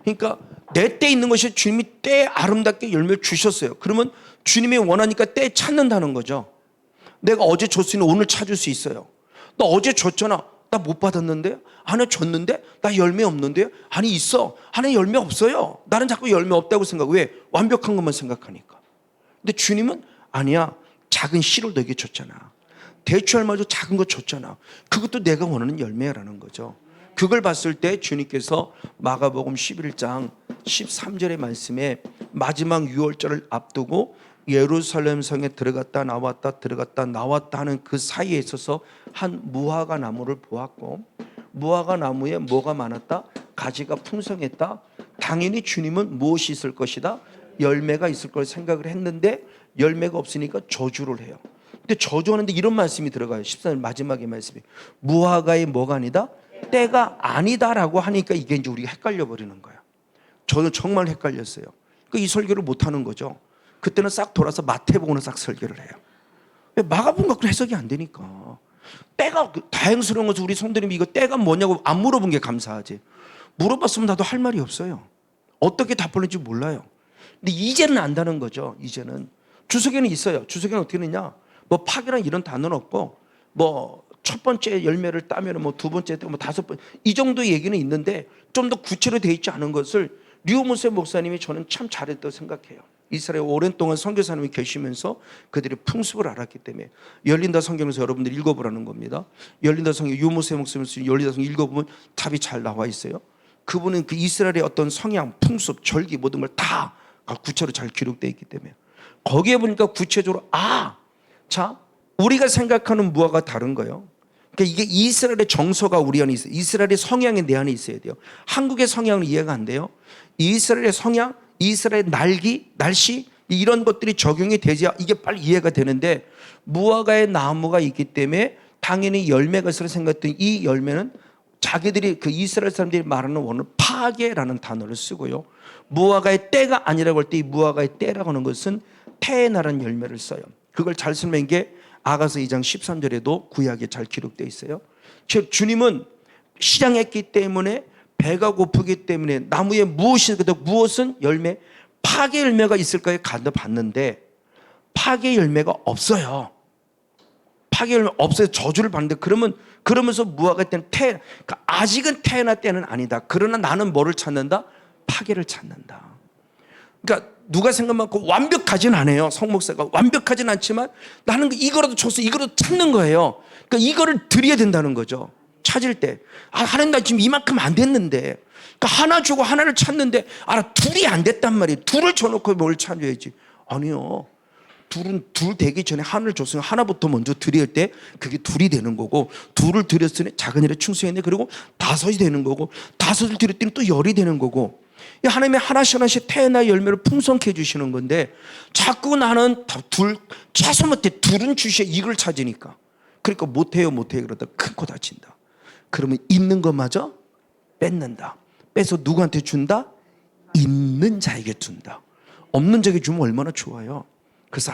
그러니까 내 때 있는 것이 주님이 때에 아름답게 열매를 주셨어요. 그러면 주님이 원하니까 때에 찾는다는 거죠. 내가 어제 줬으니 오늘 찾을 수 있어요. 나 어제 줬잖아. 나 못 받았는데? 하나 줬는데? 나 열매 없는데요? 아니 있어. 하나 열매 없어요. 나는 자꾸 열매 없다고 생각. 왜? 완벽한 것만 생각하니까. 근데 주님은 아니야. 작은 씨를 너에게 줬잖아. 대추 알마도 작은 거 줬잖아. 그것도 내가 원하는 열매라는 거죠. 그걸 봤을 때 주님께서 마가복음 11장 13절의 말씀에 마지막 유월절을 앞두고 예루살렘 성에 들어갔다 나왔다 들어갔다 나왔다 하는 그 사이에 있어서 한 무화과 나무를 보았고, 무화과 나무에 뭐가 많았다? 가지가 풍성했다. 당연히 주님은 무엇이 있을 것이다? 열매가 있을 걸 생각을 했는데 열매가 없으니까 저주를 해요. 근데 저주하는데 이런 말씀이 들어가요. 14절 마지막의 말씀이 무화과의 뭐가 아니다? 때가 아니다라고 하니까 이게 이제 우리가 헷갈려 버리는 거야. 저는 정말 헷갈렸어요. 이 설교를 못 하는 거죠. 그때는 싹 돌아서 마태복음으로 싹 설교를 해요. 왜 마가복음 갖고 해석이 안 되니까. 때가 다행스러운 것은 우리 성도님이 이거 때가 뭐냐고 안 물어본 게 감사하지. 물어봤으면 나도 할 말이 없어요. 어떻게 답할는지 몰라요. 근데 이제는 안다는 거죠. 이제는 주석에는 있어요. 주석에는 어떻게 되냐? 뭐 파괴란 이런 단어는 없고 뭐 첫 번째 열매를 따면 뭐 두 번째 뭐 다섯 번 이 정도 얘기는 있는데 좀 더 구체로 되어 있지 않은 것을 류무세 목사님이 저는 참 잘했다고 생각해요. 이스라엘 오랜 동안 선교사님이 계시면서 그들의 풍습을 알았기 때문에 열린다 성경에서 여러분들이 읽어보라는 겁니다. 열린다 성경 유무세 목사님에서 열린다 성경 읽어보면 답이 잘 나와 있어요. 그분은 그 이스라엘의 어떤 성향, 풍습, 절기 모든 걸 다 구체로 잘 기록되어 있기 때문에 거기에 보니까 구체적으로 자 우리가 생각하는 무화과 다른 거예요. 그러니까 이게 이스라엘의 정서가 우리 안에 있어요. 이스라엘의 성향이 내 안에 있어야 돼요. 한국의 성향은 이해가 안 돼요. 이스라엘의 성향, 이스라엘의 날씨 이런 것들이 적용이 되자 이게 빨리 이해가 되는데 무화과의 나무가 있기 때문에 당연히 열매가 있으라 생각했던 이 열매는 자기들이 그 이스라엘 사람들이 말하는 원어는 파괴라는 단어를 쓰고요. 무화과의 때가 아니라고 할 때 이 무화과의 때라고 하는 것은 테에나라는 열매를 써요. 그걸 잘 설명한 게 아가서 2장 13절에도 구약에 잘 기록되어 있어요. 즉 주님은 실향했기 때문에 배가 고프기 때문에 나무에 무엇은 열매 파괴 열매가 있을까요? 가서 봤는데 파괴 열매가 없어요. 파괴 열매 없어요. 저주를 받는데 그러면서 무화과 때는 그러니까 아직은 태어나 때는 아니다. 그러나 나는 뭐를 찾는다? 파괴를 찾는다. 그러니까 누가 생각만큼 완벽하진 않아요. 성목사가 완벽하진 않지만 나는 이거라도 줬어. 이거라도 찾는 거예요. 그러니까 이거를 드려야 된다는 거죠. 찾을 때 하나님 나 지금 이만큼 안 됐는데 그러니까 하나 주고 하나를 찾는데 둘이 안 됐단 말이에요. 둘을 줘놓고 뭘 찾아야지. 아니요. 둘 되기 전에 하나를 줬으면 하나부터 먼저 드릴 때 그게 둘이 되는 거고 둘을 드렸으니 작은 일에 충성했네. 그리고 다섯이 되는 거고 다섯을 드렸더니 또 열이 되는 거고 하나님의 하나씩 태어나 열매를 풍성케 해주시는 건데 자꾸 나는 최소 못해 둘은 주셔야 이걸 찾으니까 그러니까 못해요 그러다 큰 코 다친다. 그러면 있는 것마저 뺏는다. 빼서 누구한테 준다? 있는 자에게 준다. 없는 자에게 주면 얼마나 좋아요. 그래서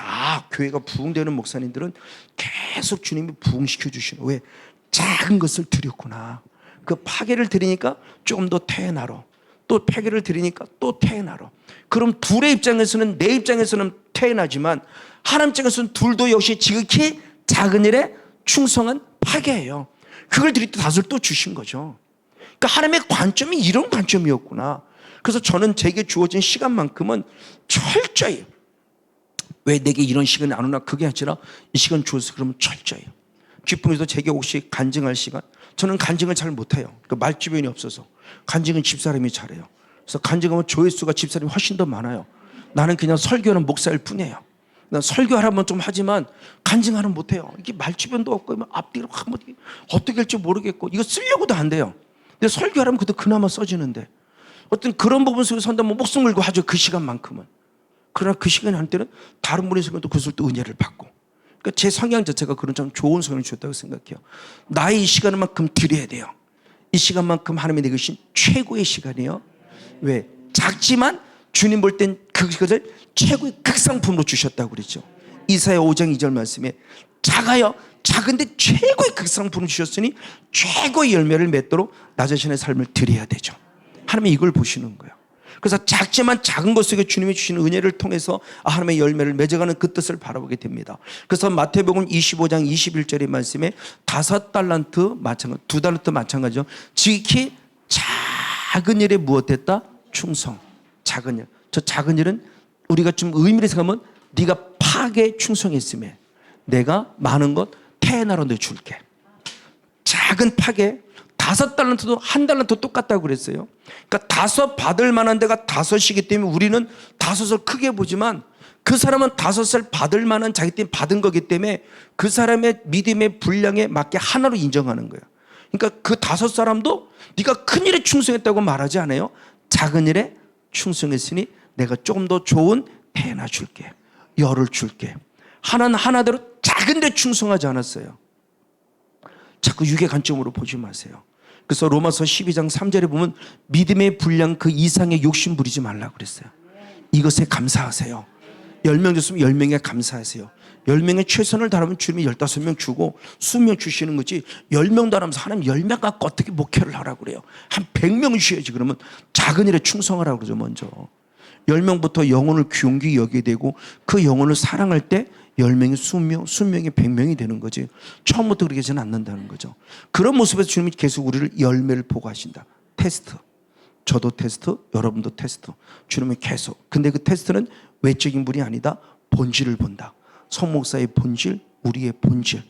교회가 부흥되는 목사님들은 계속 주님이 부흥시켜 주시는 왜? 작은 것을 드렸구나. 그 파괴를 드리니까 조금 더 태어나러 또 폐기를 드리니까 또 태어나러. 그럼 둘의 입장에서는 내 입장에서는 태어나지만 하나님 입장에서는 둘도 역시 지극히 작은 일에 충성한 파괴예요. 그걸 드릴 때 다섯을 또 주신 거죠. 그러니까 하나님의 관점이 이런 관점이었구나. 그래서 저는 제게 주어진 시간만큼은 철저히 왜 내게 이런 시간이 안 오나 그게 아니라 이 시간 주어서 그러면 철저히 기쁨에서 제게 혹시 간증할 시간 저는 간증을 잘 못해요. 그러니까 말주변이 없어서 간증은 집사람이 잘해요. 그래서 간증하면 조회수가 집사람이 훨씬 더 많아요. 나는 그냥 설교하는 목사일 뿐이에요. 난 설교하라면 좀 하지만 간증하는 못해요. 이게 말주변도 없고 앞뒤로 어떻게 할지 모르겠고 이거 쓰려고도 안 돼요. 근데 설교하라면 그래도 그나마 써지는데 어떤 그런 부분 속에 선다면 목숨 걸고 하죠. 그 시간만큼은. 그러나 그 시간이 할 때는 다른 분의 시간도 그것을 또 은혜를 받고 그러니까 제 성향 자체가 그런 참 좋은 성향을 주었다고 생각해요. 나의 이 시간만큼 드려야 돼요. 이 시간만큼 하나님이 내게 주신 최고의 시간이에요. 왜? 작지만 주님 볼 땐 그것을 최고의 극상품으로 주셨다고 그랬죠. 이사야 5장 2절 말씀에 작은데 최고의 극상품을 주셨으니 최고의 열매를 맺도록 나 자신의 삶을 드려야 되죠. 하나님이 이걸 보시는 거예요. 그래서 작지만 작은 것 속에 주님이 주시는 은혜를 통해서 하나님의 열매를 맺어가는 그 뜻을 바라보게 됩니다. 그래서 마태복음 25장 21절의 말씀에 5달란트 마찬가지, 2달란트 마찬가지죠. 지극히 작은 일에 무엇했다? 충성. 작은 일. 저 작은 일은 우리가 좀 의미를 생각하면 네가 파괴에 충성했으면 내가 많은 것 태어나로 내 줄게. 작은 파괴 5달란트도 1달란트 똑같다고 그랬어요. 그러니까 5 받을 만한 데가 5이기 때문에 우리는 5을 크게 보지만 그 사람은 5을 받을 만한 자기 때문에 받은 거기 때문에 그 사람의 믿음의 분량에 맞게 하나로 인정하는 거예요. 그러니까 그 5 사람도 네가 큰 일에 충성했다고 말하지 않아요. 작은 일에 충성했으니 내가 조금 더 좋은 태나 줄게. 열을 줄게. 하나는 하나대로 작은 데 충성하지 않았어요. 자꾸 육의 관점으로 보지 마세요. 그래서 로마서 12장 3절에 보면 믿음의 분량 그 이상의 욕심 부리지 말라고 그랬어요. 이것에 감사하세요. 10명 줬으면 10명에 감사하세요. 10명에 최선을 다하면 주님이 15명 주고 20명 주시는 거지. 10명도 안 하면서 하나님 10명 갖고 어떻게 목회를 하라고 그래요. 한 100명 주셔야지. 그러면 작은 일에 충성하라고 그러죠. 먼저 10명부터 영혼을 귀용기 여기게 되고 그 영혼을 사랑할 때 10명이 20명, 20명이 100명이 되는 거지. 처음부터 그렇게 되지는 않는다는 거죠. 그런 모습에서 주님이 계속 우리를 열매를 보고 하신다. 테스트. 저도 테스트, 여러분도 테스트. 주님은 계속. 근데 그 테스트는 외적인 분이 아니다. 본질을 본다. 성 목사의 본질, 우리의 본질.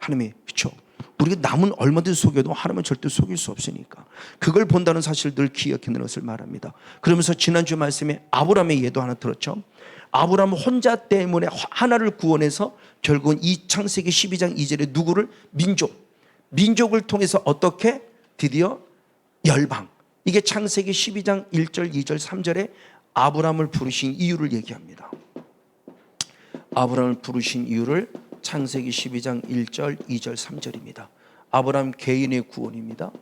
하나님의, 그렇죠. 우리가 남은 얼마든지 속여도 하나님은 절대 속일 수 없으니까 그걸 본다는 사실을 늘 기억하는 것을 말합니다. 그러면서 지난주 말씀에 아브라함의 예도 하나 들었죠. 아브라함 혼자 때문에 하나를 구원해서 결국은 이 창세기 12장 2절에 누구를? 민족을 통해서 어떻게? 드디어 열방. 이게 창세기 12장 1절 2절 3절에 아브라함을 부르신 이유를 얘기합니다. 아브라함을 부르신 이유를 창세기 12장 1절 2절 3절입니다. 아브라함 개인의 구원입니다.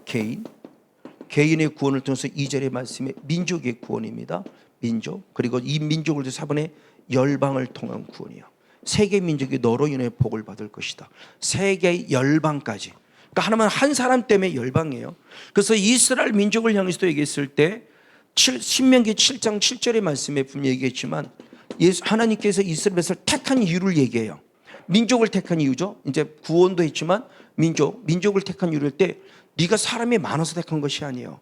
개인의 구원을 통해서 2절의 말씀에 민족의 구원입니다. 민족. 그리고 이 민족을 통해서 4번에 열방을 통한 구원이요. 세계 민족이 너로 인해 복을 받을 것이다. 세계 열방까지. 그러니까 하나님은 한 사람 때문에 열방이에요. 그래서 이스라엘 민족을 향해서도 얘기했을 때 신명기 7장 7절의 말씀에 분명히 얘기했지만 하나님께서 이스라엘 백성을 택한 이유를 얘기해요. 민족을 택한 이유죠. 이제 구원도 했지만 민족을 택한 이유를 때 네가 사람이 많아서 택한 것이 아니에요.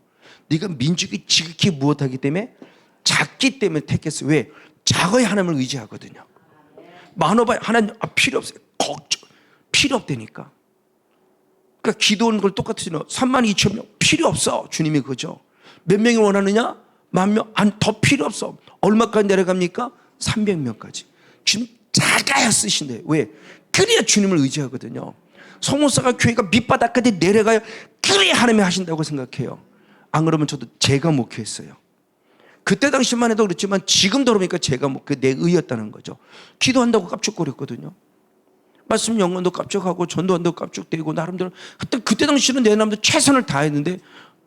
네가 민족이 지극히 무엇하기 때문에 작기 때문에 택했어요. 왜? 작아야 하나님을 의지하거든요. 많아봐야 하나님 필요 없어요. 필요 없다니까. 그러니까 기도하는 걸 똑같이 32,000명 필요 없어. 주님이 그죠. 몇 명이 원하느냐? 10,000명. 더 필요 없어. 얼마까지 내려갑니까? 300명까지. 주님 작아야 쓰신대요. 왜? 그래야 주님을 의지하거든요. 성모사가 교회가 밑바닥까지 내려가야 그래야 하나님이 하신다고 생각해요. 안 그러면 저도 제가 목회했어요. 그때 당시만 해도 그렇지만 지금 들어보니까 제가 내 의였다는 거죠. 기도한다고 깝죽거렸거든요. 말씀 영혼도 깝죽하고 전도한다고 깝죽대고 나름대로 그때 당시는 내 나름대로 최선을 다했는데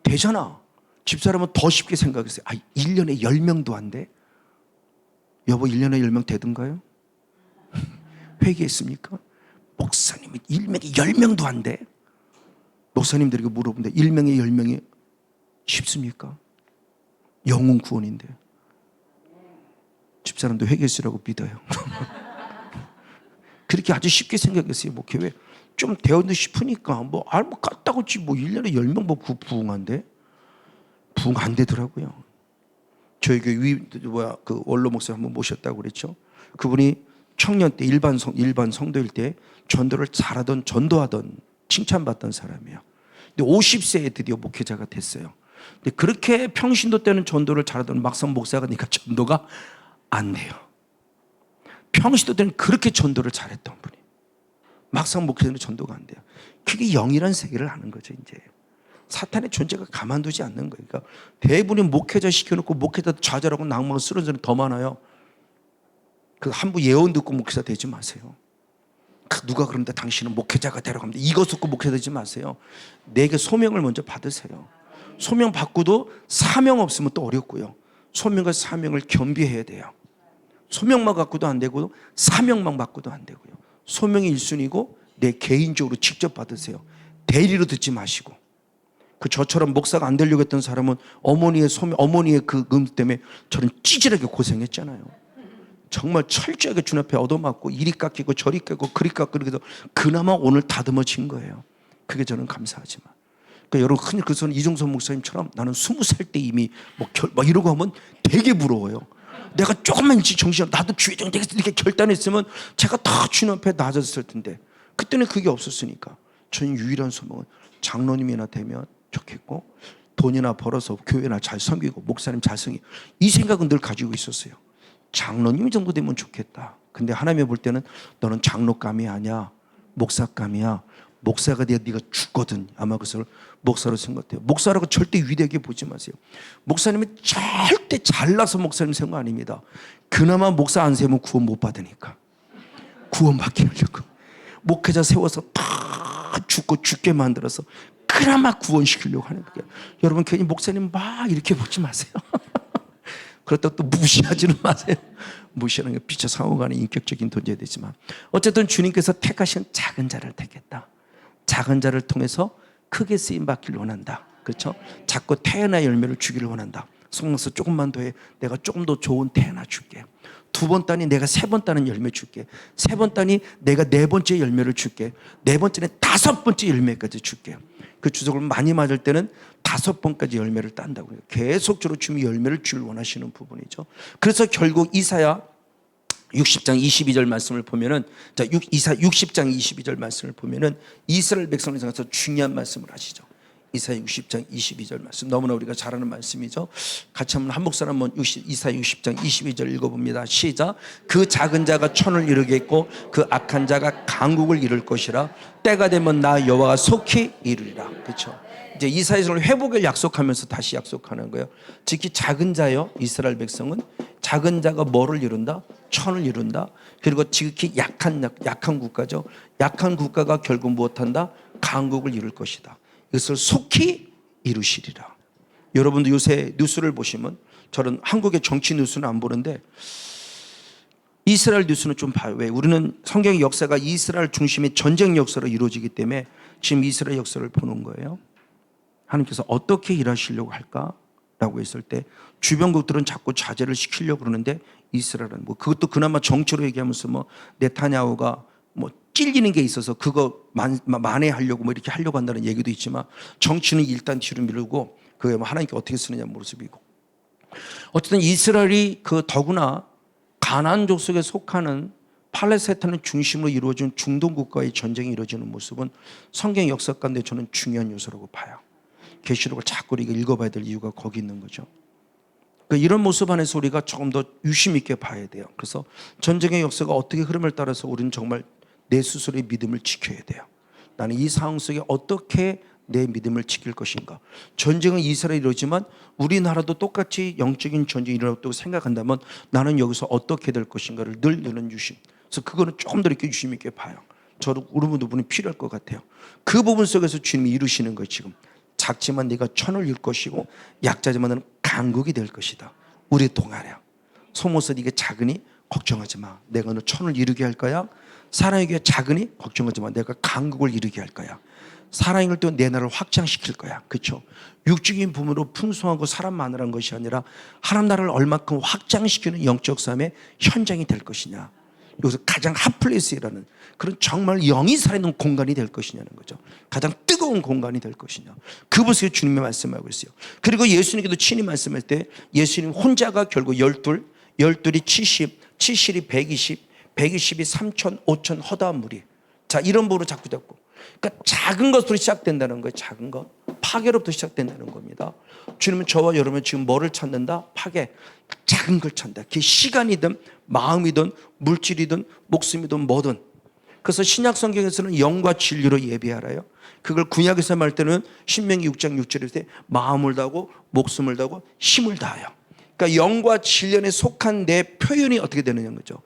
되잖아. 집사람은 더 쉽게 생각했어요. 1년에 10명도 안 돼? 여보 1년에 10명 되던가요? 회개했습니까? 목사님이 1명에 10명도 안 돼? 목사님들에게 물어보는데 1명에 10명이 쉽습니까? 영혼 구원인데. 집사람도 회개했으라고 믿어요. 그렇게 아주 쉽게 생각했어요. 교회 좀 되었는데 싶으니까 깠다고 지 1년에 10명 부흥한데? 부흥 안 되더라고요. 저희 교회 그 원로 목사 한번 모셨다고 그랬죠. 그분이 청년 때 일반 성도일 때 전도를 잘하던 전도하던 칭찬받던 사람이에요. 근데 50세에 드디어 목회자가 됐어요. 근데 그렇게 평신도 때는 전도를 잘하던 막상 목사가 되니까 전도가 안 돼요. 평신도 때는 그렇게 전도를 잘했던 분이 막상 목회자는 전도가 안 돼요. 그게 영이라는 세계를 하는 거죠. 이제 사탄의 존재가 가만두지 않는 거예요. 그러니까 대부분이 목회자 시켜놓고 목회자 좌절하고 낭망을 쓰러지는 더 많아요. 그 한부 예언 듣고 목회자 되지 마세요. 누가 그런데 당신은 목회자가 되라고 합니다. 이거 듣고 목회자 되지 마세요. 내게 소명을 먼저 받으세요. 소명 받고도 사명 없으면 또 어렵고요. 소명과 사명을 겸비해야 돼요. 소명만 갖고도 안 되고 사명만 받고도 안 되고요. 소명이 1순위고 내 개인적으로 직접 받으세요. 대리로 듣지 마시고. 저처럼 목사가 안 되려고 했던 사람은 어머니의 그 때문에 저는 찌질하게 고생했잖아요. 정말 철저하게 주 앞에 얻어맞고 이리 깎이고 저리 깎이고 그리 깎이고 그래서 그나마 오늘 다듬어진 거예요. 그게 저는 감사하지만. 그러니까 여러분 흔히 그래서 이종선 목사님처럼 나는 20살 때 이미 이러고 하면 되게 부러워요. 내가 조금만 일찍 정신을 나도 주의 종 되겠어 이렇게 결단했으면 제가 다 주님 앞에 낮아졌을 텐데 그때는 그게 없었으니까 저는 유일한 소망은 장로님이나 되면 좋겠고 돈이나 벌어서 교회나 잘 섬기고 목사님 잘 섬기고 이 생각은 늘 가지고 있었어요. 장로님 정도 되면 좋겠다. 근데 하나님이 볼 때는 너는 장로감이 아니야. 목사감이야. 목사가 돼야 네가 죽거든. 아마 그것을 목사로 생각해요. 목사라고 절대 위대하게 보지 마세요. 목사님은 절대 잘나서 목사님 생각 아닙니다. 그나마 목사 안 세우면 구원 못 받으니까. 구원 받기 하려고. 목회자 세워서 다 죽게 만들어서 그나마 구원시키려고 하는 거예요. 여러분 괜히 목사님 막 이렇게 보지 마세요. 그렇다고 또 무시하지는 마세요. 무시하는 게 피처 상호간의 인격적인 존재가 되지만 어쨌든 주님께서 택하신 작은 자를 택했다. 작은 자를 통해서 크게 쓰임 받기를 원한다. 그렇죠? 자꾸 태어나 열매를 주기를 원한다. 성령서 조금만 더 해. 내가 조금 더 좋은 태어나 줄게. 2번 따니 내가 3번 따는 열매 줄게. 3번 따니 내가 4번째 열매를 줄게. 4번째는 5번째 열매까지 줄게. 그 주석을 많이 맞을 때는 5번까지 열매를 딴다고 해요. 계속적으로 주님이 열매를 줄 원하시는 부분이죠. 그래서 결국 이사야 60장 22절 말씀을 보면은, 자, 이사 60장 22절 말씀을 보면은 이스라엘 백성을 향해서 중요한 말씀을 하시죠. 이사 60장 22절 말씀, 너무나 우리가 잘 아는 말씀이죠. 같이 한번 한 목소리 한번 이사 60장 22절 읽어봅니다. 시작. 그 작은 자가 천을 이루겠고 그 악한 자가 강국을 이룰 것이라. 때가 되면 나 여호와가 속히 이루리라. 그렇죠. 이제 이사야서를 회복을 약속하면서 다시 약속하는 거예요. 특히 작은 자요, 이스라엘 백성은 작은 자가 뭐를 이룬다? 천을 이룬다. 그리고 지극히 약한 국가죠. 약한 국가가 결국 무엇한다? 강국을 이룰 것이다. 이것을 속히 이루시리라. 여러분도 요새 뉴스를 보시면, 저는 한국의 정치 뉴스는 안 보는데 이스라엘 뉴스는 좀 봐요. 왜? 우리는 성경의 역사가 이스라엘 중심의 전쟁 역사로 이루어지기 때문에 지금 이스라엘 역사를 보는 거예요. 하나님께서 어떻게 일하시려고 할까라고 했을 때 주변국들은 자꾸 자제를 시키려고 그러는데 이스라엘은 뭐 그것도 그나마 정치로 얘기하면서 뭐 네타냐후가 뭐 찔리는 게 있어서 그거 만회하려고 뭐 이렇게 하려고 한다는 얘기도 있지만 정치는 일단 뒤로 미루고 그게 뭐 하나님께 어떻게 쓰느냐 모습이고, 어쨌든 이스라엘이 그 더구나 가나안족 속에 속하는 팔레스타인을 중심으로 이루어진 중동 국가의 전쟁이 이루어지는 모습은 성경 역사 가운데 저는 중요한 요소라고 봐요. 계시록을 자꾸 우리가 읽어봐야 될 이유가 거기 있는 거죠. 그러니까 이런 모습 안에서 우리가 조금 더 유심 있게 봐야 돼요. 그래서 전쟁의 역사가 어떻게 흐름을 따라서 우리는 정말 내 스스로의 믿음을 지켜야 돼요. 나는 이 상황 속에 어떻게 내 믿음을 지킬 것인가. 전쟁은 이스라엘이 이루어지만 우리나라도 똑같이 영적인 전쟁이 일어났다고 생각한다면 나는 여기서 어떻게 될 것인가를 늘 이런 유심. 그래서 그거는 조금 더 이렇게 유심 있게 봐요. 저도 우리 부분이 필요할 것 같아요. 그 부분 속에서 주님이 이루시는 거예요. 지금 작지만 네가 천을 이룰 것이고 약자지만 너는 강국이 될 것이다. 우리 동안에 소모서 네가 작으니 걱정하지 마. 내가 너 천을 이루게 할 거야. 사랑에게 작으니 걱정하지 마. 내가 강국을 이루게 할 거야. 사랑을 또 내 나라를 확장시킬 거야. 그렇죠? 육적인 부분으로 풍성하고 사람 많으라는 것이 아니라 하나님 나라를 얼마큼 확장시키는 영적 삶의 현장이 될 것이냐. 여기서 가장 핫플레이스라는 그런 정말 영이 살아있는 공간이 될 것이냐는 거죠. 가장 뜨거운 공간이 될 것이냐. 그것을 주님이 말씀하고 있어요. 그리고 예수님께도 친히 말씀할 때 예수님 혼자가 결국 12, 12이 70, 70이 120, 120이 3천, 5천 허다한 무리. 자, 이런 부분으로 자꾸 잡고. 그러니까 작은 것으로 시작된다는 거예요. 작은 것. 파괴로부터 시작된다는 겁니다. 주님은 저와 여러분 지금 뭐를 찾는다? 파괴. 작은 걸 찾는다. 그게 시간이든 마음이든 물질이든 목숨이든 뭐든. 그래서 신약 성경에서는 영과 진리로 예배하라요. 그걸 구약에서 말할 때는 신명기 6장 6절에 때 마음을 다하고 목숨을 다하고 힘을 다하여. 그러니까 영과 진리 안에 속한 내 표현이 어떻게 되느냐는 거죠.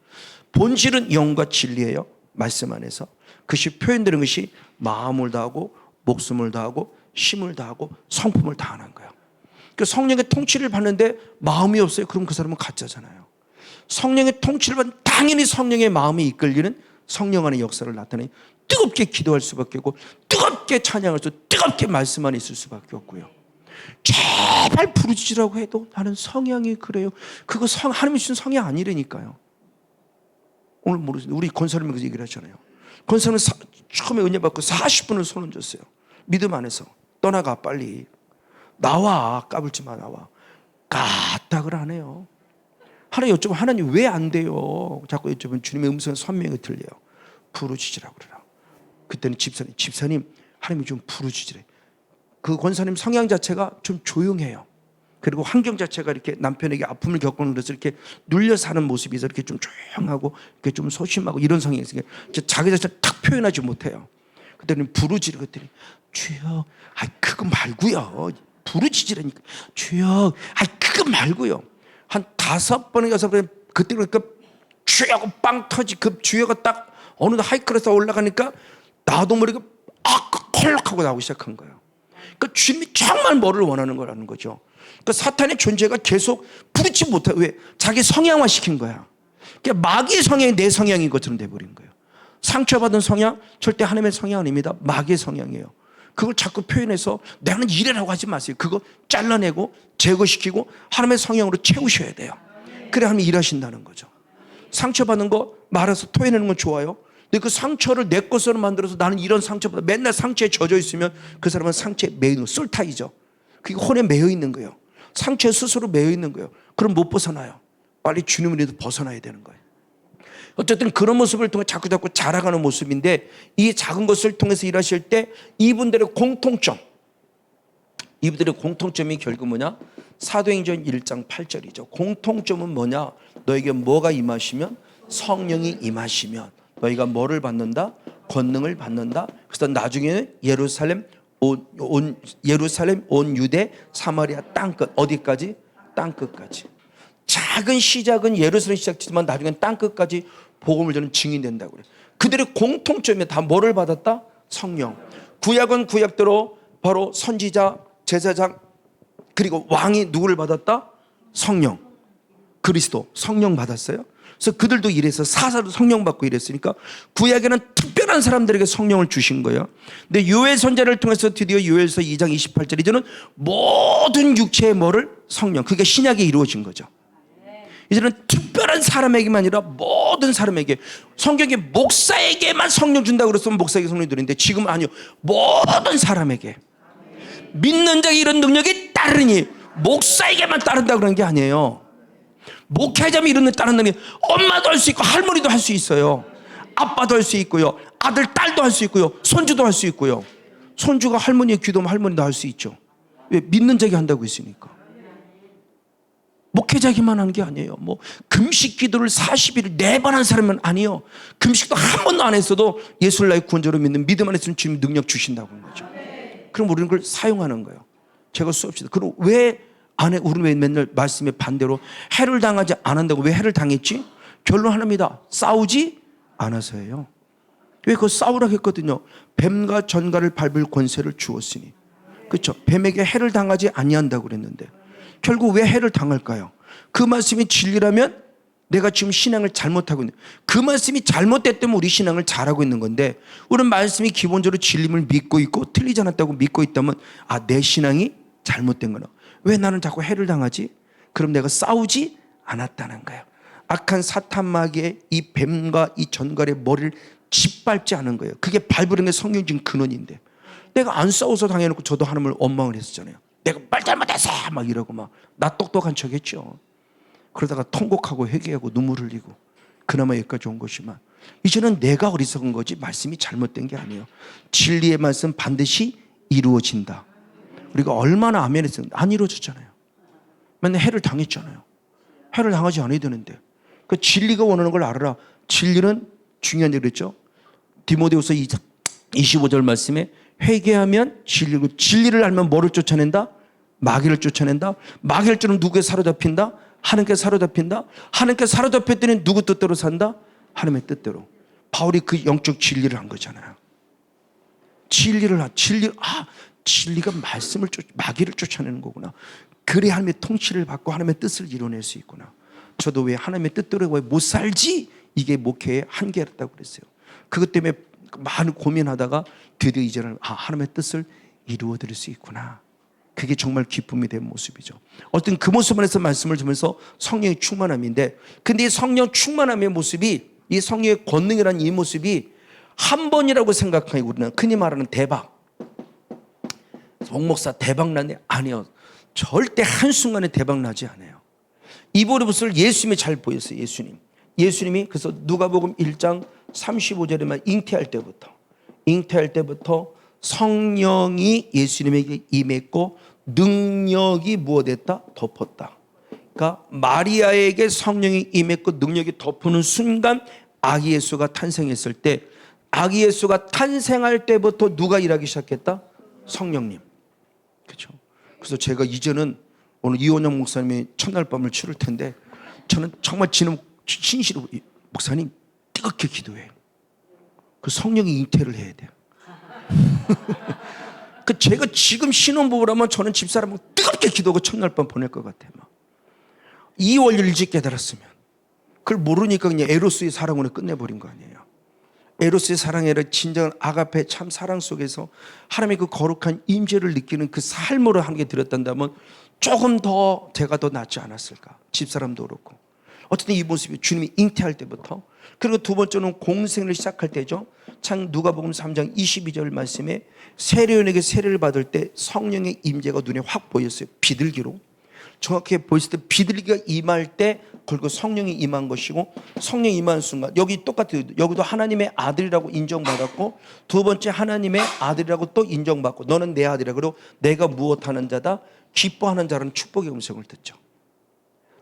본질은 영과 진리예요. 말씀 안에서. 그것이 표현되는 것이 마음을 다하고 목숨을 다하고 힘을 다하고 성품을 다하는 거예요. 그러니까 성령의 통치를 받는데 마음이 없어요. 그럼 그 사람은 가짜잖아요. 성령의 통치를 받는 당연히 성령의 마음이 이끌리는 성령 안의 역사를 나타내니 뜨겁게 기도할 수밖에 없고 뜨겁게 찬양할 수, 뜨겁게 말씀 안에 있을 수밖에 없고요. 제발 부르짖으라고 해도 나는 성향이 그래요. 그거 하나님이 주신 성향 아니라니까요. 오늘 모르겠는데 우리 권사님이 그 얘기를 하잖아요. 권사님은 처음에 은혜 받고 40분을 손 얹었어요. 믿음 안에서 떠나가 빨리 나와. 까불지 마. 나와. 까딱을 안 해요. 하나님 여쭤보면 하나님 왜 안 돼요? 자꾸 여쭤보면 주님의 음성은 선명히 들려요. 부르짖으라고 그래라. 그때는 집사님 하나님이 좀 부르짖으래. 그 권사님 성향 자체가 좀 조용해요. 그리고 환경 자체가 이렇게 남편에게 아픔을 겪고는 그래서 이렇게 눌려 사는 모습이 이렇게 좀 조용하고 이렇게 좀 소심하고 이런 성향이 있으니까 자기 자체를 탁 표현하지 못해요. 그때는 부르짖으라 그랬더니 주여, 그거 말고요. 부르짖으라니까. 주여, 그거 말고요. 한 5번에 6번에 그때 그러니까 주여하고 빵 터지 그 주여가 딱 어느 하이클에서 올라가니까 나도 모르게 콜록하고 나오기 시작한 거예요. 그러니까 주님이 정말 뭐를 원하는 거라는 거죠. 그러니까 사탄의 존재가 계속 부르지 못하고, 왜? 자기 성향화 시킨 거야. 그러니까 마귀의 성향이 내 성향인 것처럼 돼버린 거예요. 상처받은 성향 절대 하나님의 성향 아닙니다. 마귀의 성향이에요. 그걸 자꾸 표현해서 나는 이래라고 하지 마세요. 그거 잘라내고 제거시키고 하나님의 성향으로 채우셔야 돼요. 그래 하나님이 일하신다는 거죠. 상처받는 거 말해서 토해내는 건 좋아요. 근데 그 상처를 내 것으로 만들어서 나는 이런 상처보다 맨날 상처에 젖어 있으면 그 사람은 상처에 매여 있는 거, 쏠타이죠. 그게 혼에 매여 있는 거예요. 상처에 스스로 매여 있는 거예요. 그럼 못 벗어나요. 빨리 주님으로도 벗어나야 되는 거예요. 어쨌든 그런 모습을 통해 자꾸 자라가는 모습인데, 이 작은 것을 통해서 일하실 때 이분들의 공통점이 결국 뭐냐? 사도행전 1장 8절이죠. 공통점은 뭐냐? 너에게 뭐가 임하시면? 성령이 임하시면 너희가 뭐를 받는다? 권능을 받는다. 그래서 나중에는 예루살렘 온 유대 사마리아 땅끝, 어디까지? 땅끝까지. 작은 시작은 예루살렘 시작지만 나중엔 땅끝까지 복음을 전하는 증인이 된다고 그래요. 그들의 공통점이 다 뭐를 받았다? 성령. 구약은 구약대로 바로 선지자, 제사장, 그리고 왕이 누구를 받았다? 성령. 그리스도, 성령 받았어요. 그래서 그들도 이래서 사사도 성령 받고 이랬으니까 구약에는 특별한 사람들에게 성령을 주신 거예요. 근데 요엘 선지자를 통해서 드디어 요엘서 2장 28절, 이제는 모든 육체의 뭐를? 성령. 그게 신약에 이루어진 거죠. 이제는 특별한 사람에게만 아니라 모든 사람에게. 성경에 목사에게만 성령 준다고 그랬으면 목사에게 성령 드리는데 지금은 아니요. 모든 사람에게. 믿는 자에게 이런 능력이 따르니 목사에게만 따른다고 그런 게 아니에요. 목회자면 이런 데 따른다는 게 엄마도 할 수 있고 할머니도 할 수 있어요. 아빠도 할 수 있고요. 아들, 딸도 할 수 있고요. 손주도 할 수 있고요. 손주가 할머니의 기도면 할머니도 할 수 있죠. 왜? 믿는 자에게 한다고 했으니까. 목회자에게만 하는 게 아니에요. 뭐 금식 기도를 40일을 4번 한 사람은 아니에요. 금식도 한 번도 안 했어도 예수를 나의 구원자로 믿는 믿음 안에 있으면 주님 능력 주신다고 하는 거죠. 그럼 우리는 그걸 사용하는 거예요. 제가 수없이. 그럼 왜 안 해? 우리는 왜 맨날 말씀에 반대로 해를 당하지 않는다고? 왜 해를 당했지? 결론 하나입니다. 싸우지 않아서예요. 왜 그거 싸우라고 했거든요. 뱀과 전갈을 밟을 권세를 주었으니. 그렇죠. 뱀에게 해를 당하지 아니한다고 그랬는데 결국 왜 해를 당할까요? 그 말씀이 진리라면 내가 지금 신앙을 잘못하고 있는, 그 말씀이 잘못됐기 때문에 우리 신앙을 잘하고 있는 건데, 우리는 말씀이 기본적으로 진림을 믿고 있고 틀리지 않았다고 믿고 있다면 내 신앙이 잘못된 거나. 왜 나는 자꾸 해를 당하지? 그럼 내가 싸우지 않았다는 거예요. 악한 사탄 마귀의 이 뱀과 이 전갈의 머리를 짓밟지 않은 거예요. 그게 밟으는 게 성경적인 근원인데, 내가 안 싸워서 당해놓고 저도 하나님을 원망을 했었잖아요. 내가 말 잘못했어 막 이러고 막 나 똑똑한 척 했죠. 그러다가 통곡하고 회개하고 눈물 흘리고 그나마 여기까지 온 것이만, 이제는 내가 어리석은 거지 말씀이 잘못된 게 아니에요. 진리의 말씀 반드시 이루어진다. 우리가 얼마나 아멘 했으면 안 이루어졌잖아요. 맨날 해를 당했잖아요. 해를 당하지 않아야 되는데. 그 진리가 원하는 걸 알아라. 진리는 중요한 일 그랬죠. 디모데후서 2장 25절 말씀에 회개하면 진리고, 진리를 알면 뭐를 쫓아낸다? 마귀를 쫓아낸다. 마귀를 쫓으면 누구에 사로잡힌다? 하나님께 사로잡힌다. 하나님께 사로잡혔더니 누구 뜻대로 산다? 하나님의 뜻대로. 바울이 그 영적 진리를 한 거잖아요. 진리가 말씀을 마귀를 쫓아내는 거구나. 그래 하나님의 통치를 받고 하나님의 뜻을 이뤄낼 수 있구나. 저도 왜 하나님의 뜻대로 왜 못 살지? 이게 목회의 한계였다고 그랬어요. 그것 때문에 많은 고민하다가 드디어 이제는 하나님의 뜻을 이루어 드릴 수 있구나. 그게 정말 기쁨이 된 모습이죠. 어떤 그 모습 안에서 말씀을 들으면서 성령의 충만함인데, 근데 이 성령 충만함의 모습이, 이 성령의 권능이라는 이 모습이 한 번이라고 생각하고 우리는 흔히 말하는 대박, 목목사 대박 나네? 아니요. 절대 한순간에 대박 나지 않아요. 이 모습을 예수님이 잘 보였어요. 예수님이 그래서 누가복음 1장 35절에만 잉태할 때부터 성령이 예수님에게 임했고 능력이 무엇했다? 덮었다. 그러니까 마리아에게 성령이 임했고 능력이 덮는 순간 아기 예수가 탄생했을 때, 아기 예수가 탄생할 때부터 누가 일하기 시작했다? 성령님. 그렇죠. 그래서 제가 이제는 오늘 이원영 목사님이 첫날 밤을 치를 텐데, 저는 정말 진실로 목사님 뜨겁게 기도해요. 그 성령이 잉태를 해야 돼요. 제가 지금 신혼부부라면 저는 집사람하고 뜨겁게 기도하고 첫날 밤 보낼 것 같아요. 2월 일찍 깨달았으면. 그걸 모르니까 그냥 에로스의 사랑으로 끝내버린 거 아니에요. 에로스의 사랑이 아니라 진정한 아가페 참 사랑 속에서 하나님의 그 거룩한 임재를 느끼는 그 삶으로 함께 드렸단다면 조금 더 제가 더 낫지 않았을까. 집사람도 그렇고. 어쨌든 이 모습이 주님이 잉태할 때부터. 그리고 두 번째는 공생을 시작할 때죠. 참 누가복음 3장 22절 말씀에 세례요한에게 세례를 받을 때 성령의 임재가 눈에 확 보였어요. 비둘기로. 정확히 보였을 때 비둘기가 임할 때 그리고 성령이 임한 것이고, 성령이 임한 순간 여기 똑같아요. 여기도 하나님의 아들이라고 인정받았고, 두 번째 하나님의 아들이라고 또 인정받고, 너는 내 아들이라. 그리고 내가 무엇하는 자다, 기뻐하는 자라는 축복의 음성을 듣죠.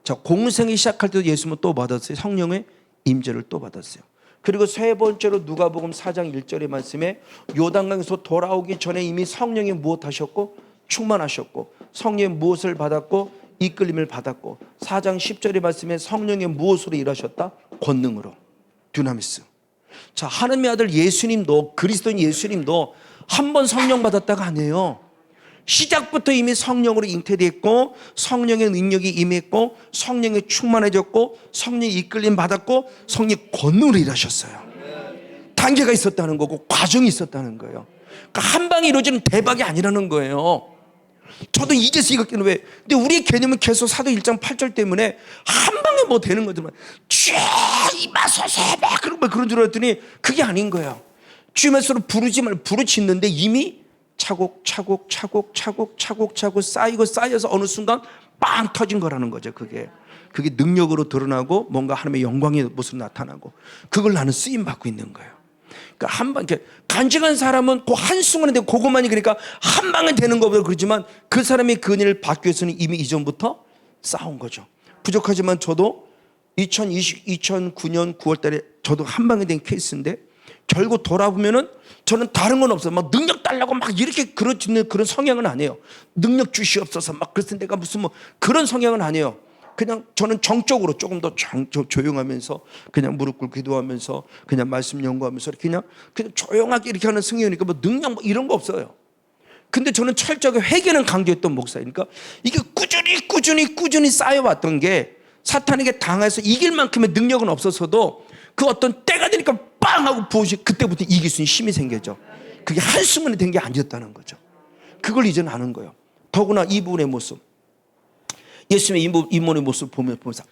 자, 공생이 시작할 때도 예수님은 또 받았어요. 성령의 임재를 또 받았어요. 그리고 세 번째로 누가복음 4장 1절의 말씀에 요단강에서 돌아오기 전에 이미 성령이 무엇하셨고 충만하셨고, 성령의 무엇을 받았고 이끌림을 받았고, 4장 10절의 말씀에 성령의 무엇으로 일하셨다? 권능으로. 듀나미스. 자, 하나님의 아들 예수님도, 그리스도인 예수님도 한 번 성령 받았다가 아니에요. 시작부터 이미 성령으로 잉태됐고, 성령의 능력이 임했고, 성령에 충만해졌고, 성령의 이끌림 받았고, 성령의 권능으로 일하셨어요. 단계가 있었다는 거고 과정이 있었다는 거예요. 그러니까 한 방에 이루어지는 대박이 아니라는 거예요. 저도 이제서 이거 깨는 왜? 근데 우리의 개념은 계속 사도 1장 8절 때문에 한 방에 뭐 되는 거지만 이마소세배 그런 줄 알았더니 그게 아닌 거예요. 주님의 서로 부르지 말고 부르짖는데 이미 차곡차곡 쌓여서 어느 순간 빵 터진 거라는 거죠. 그게 능력으로 드러나고 뭔가 하나님의 영광의 모습으로 나타나고, 그걸 나는 쓰임 받고 있는 거예요. 그러니까 한 방, 간직한 사람은 그 한순간에 되고 그것만이, 그러니까 한 방에 되는 거보다 그러지만 그 사람이 그 은혜를 받기 위해서는 이미 이전부터 싸운 거죠. 부족하지만 저도 2009년 9월 달에 저도 한 방에 된 케이스인데, 결국 돌아보면은 저는 다른 건 없어요. 막 능력 달라고 막 이렇게 그러지는 그런 성향은 아니에요. 능력 주시옵소서 막 그래서 내가 무슨 뭐 그런 성향은 아니에요. 그냥 저는 정적으로 조금 더 조용하면서 그냥 무릎 꿇고 기도하면서 그냥 말씀 연구하면서 그냥 조용하게 이렇게 하는 성향이니까 뭐 능력 뭐 이런 거 없어요. 근데 저는 철저하게 회개는 강조했던 목사니까 이게 꾸준히 쌓여왔던 게 사탄에게 당해서 이길 만큼의 능력은 없었어도 그 어떤 때가 되니까 빵 하고 부어지, 그때부터 이길 수 있는 힘이 생겨져. 그게 한순간에 된 게 아니었다는 거죠. 그걸 이제는 아는 거예요. 더구나 이 부분의 모습, 예수님의 이모의 모습을 보면서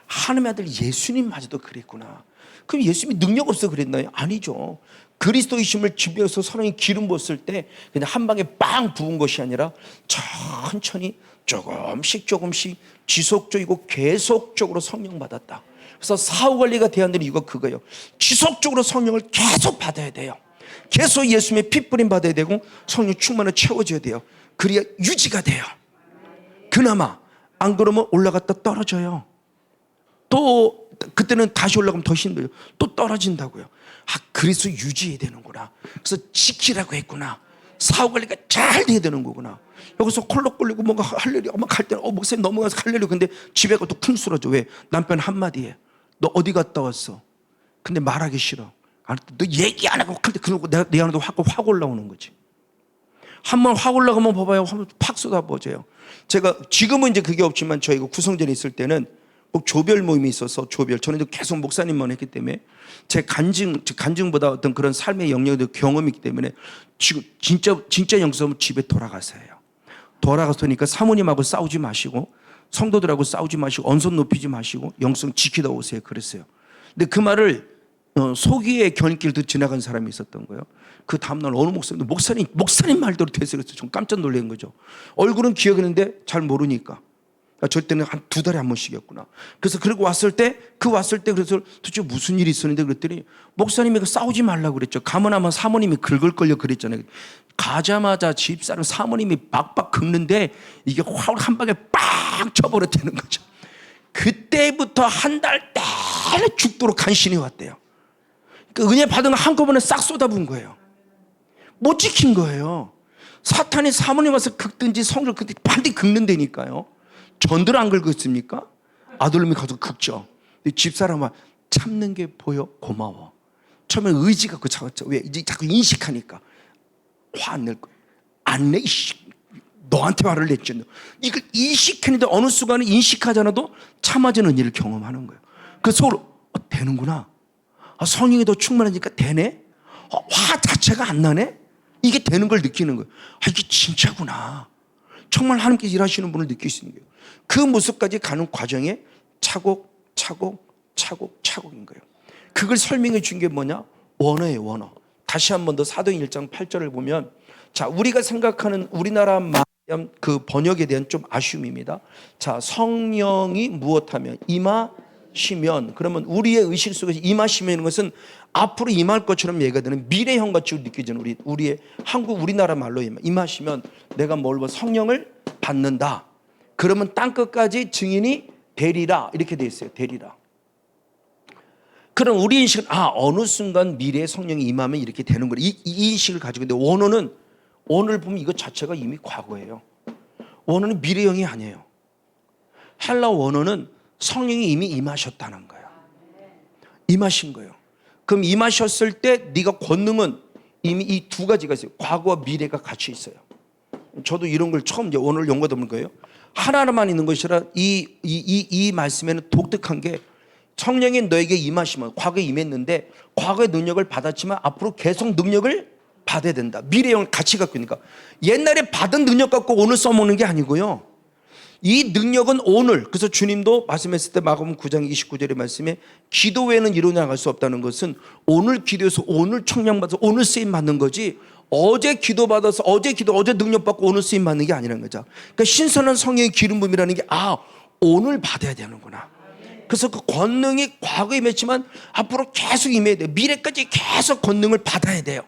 하나님의 아들 예수님마저도 그랬구나. 그럼 예수님이 능력 없어 그랬나요? 아니죠. 그리스도이심을 지배해서 사랑의 기름 부었을 때 그냥 한 방에 빵 부은 것이 아니라 천천히 조금씩 지속적이고 계속적으로 성령 받았다. 그래서 사후관리가 돼야 하는 이유가 그거예요. 지속적으로 성령을 계속 받아야 돼요. 계속 예수님의 핏부림 받아야 되고 성령 충만을 채워줘야 돼요. 그래야 유지가 돼요. 그나마 안 그러면 올라갔다 떨어져요. 또 그때는 다시 올라가면 더 힘들어요. 또 떨어진다고요. 그래서 유지해야 되는구나. 그래서 지키라고 했구나. 사후관리가 잘 돼야 되는 거구나. 여기서 콜록 걸리고 뭔가 하려고 막 할 때는 목사님 넘어가서 하려고, 근데 집에 가도 쿵 쓰러져. 왜? 남편 한마디에 너 어디 갔다 왔어? 근데 말하기 싫어. 너 얘기 안 하고 그러고 내 안에도 확 올라오는 거지. 한번 확 올라가면 봐봐요. 한번 팍 쏟아버져요. 제가 지금은 이제 그게 없지만 저희가 구성전에 있을 때는 꼭 조별 모임이 있어서 저는 계속 목사님만 했기 때문에 제 간증보다 어떤 그런 삶의 영역의 경험이 있기 때문에 지금 진짜 영성은 집에 돌아가서 해요. 돌아가서니까 사모님하고 싸우지 마시고 성도들하고 싸우지 마시고 언성 높이지 마시고 영성 지키다 오세요. 그랬어요. 근데 그 말을 소기의 견길도 지나간 사람이 있었던 거예요. 그 다음날 어느 목사님 말대로 됐어요. 그래서 좀 깜짝 놀란 거죠. 얼굴은 기억했는데 잘 모르니까. 절대는 한 2달에 한 번씩이었구나. 그래서 그리고 왔을 때 그래서 도대체 무슨 일이 있었는데 그랬더니 목사님이 싸우지 말라고 그랬죠. 가면 아마 사모님이 긁을걸요 그랬잖아요. 가자마자 집사람 사모님이 박박 긁는데 이게 확 한 방에 빵 쳐버렸다는 거죠. 그때부터 한 달 내내 죽도록 간신히 왔대요. 그 은혜 받은 거 한꺼번에 싹 쏟아부은 거예요. 못 지킨 거예요. 사탄이 사모님 와서 긁든지 성을 긁든지 반드시 긁는다니까요. 전들 안 긁었습니까? 아들놈이 가서 긁죠. 근데 집사람아 참는 게 보여? 고마워. 처음에 의지 갖고 참았죠. 왜? 이제 자꾸 인식하니까 화 안 낼 거예요. 안 내. 너한테 화를 냈지. 이걸 인식했는데 어느 순간에 인식하지 않아도 참아지는 은혜를 경험하는 거예요. 그래서 서로 되는구나. 성령이 더 충만하니까 되네. 화 자체가 안 나네. 이게 되는 걸 느끼는 거예요. 이게 진짜구나. 정말 하나님께서 일하시는 분을 느낄 수 있는 거예요. 그 모습까지 가는 과정에 차곡차곡인 거예요. 그걸 설명해 준 게 뭐냐? 원어예요, 원어. 다시 한 번 더 사도행 1장 8절을 보면, 자, 우리가 생각하는 우리나라 그 번역에 대한 좀 아쉬움입니다. 자, 성령이 무엇하면 임하시면, 그러면 우리의 의식 속에서 임하시면 것은 앞으로 임할 것처럼 얘기가 되는 미래형 같이 느껴지는 우리의 우리나라 말로 임하시면 내가 뭘 봐? 성령을 받는다. 그러면 땅 끝까지 증인이 되리라. 이렇게 돼 있어요. 되리라. 그럼 우리 인식은 어느 순간 미래의 성령이 임하면 이렇게 되는 거예요. 이 인식을 가지고 있는데 원어는 오늘 보면 이것 자체가 이미 과거예요. 원어는 미래형이 아니에요. 헬라 원어는 성령이 이미 임하셨다는 거예요. 임하신 거예요. 그럼 임하셨을 때 네가 권능은 이미 이 두 가지가 있어요. 과거와 미래가 같이 있어요. 저도 이런 걸 처음 이제 원어를 연구하다 보는 거예요. 하나만 있는 것이라 이 말씀에는 독특한 게 성령이 너에게 임하시면 과거에 임했는데 과거의 능력을 받았지만 앞으로 계속 능력을 받아야 된다. 미래형을 같이 갖고 있으니까 옛날에 받은 능력 갖고 오늘 써먹는 게 아니고요. 이 능력은 오늘, 그래서 주님도 말씀했을 때 마가복음 9장 29절의 말씀에 기도 외에는 이루어 나갈 수 없다는 것은 오늘 기도해서 오늘 청량받아서 오늘 쓰임 받는 거지 어제 기도 받아서 어제 능력 받고 오늘 쓰임 받는 게 아니라는 거죠. 그러니까 신선한 성령의 기름 부음이라는 게 오늘 받아야 되는구나. 그래서 그 권능이 과거에 임했지만 앞으로 계속 임해야 돼요. 미래까지 계속 권능을 받아야 돼요.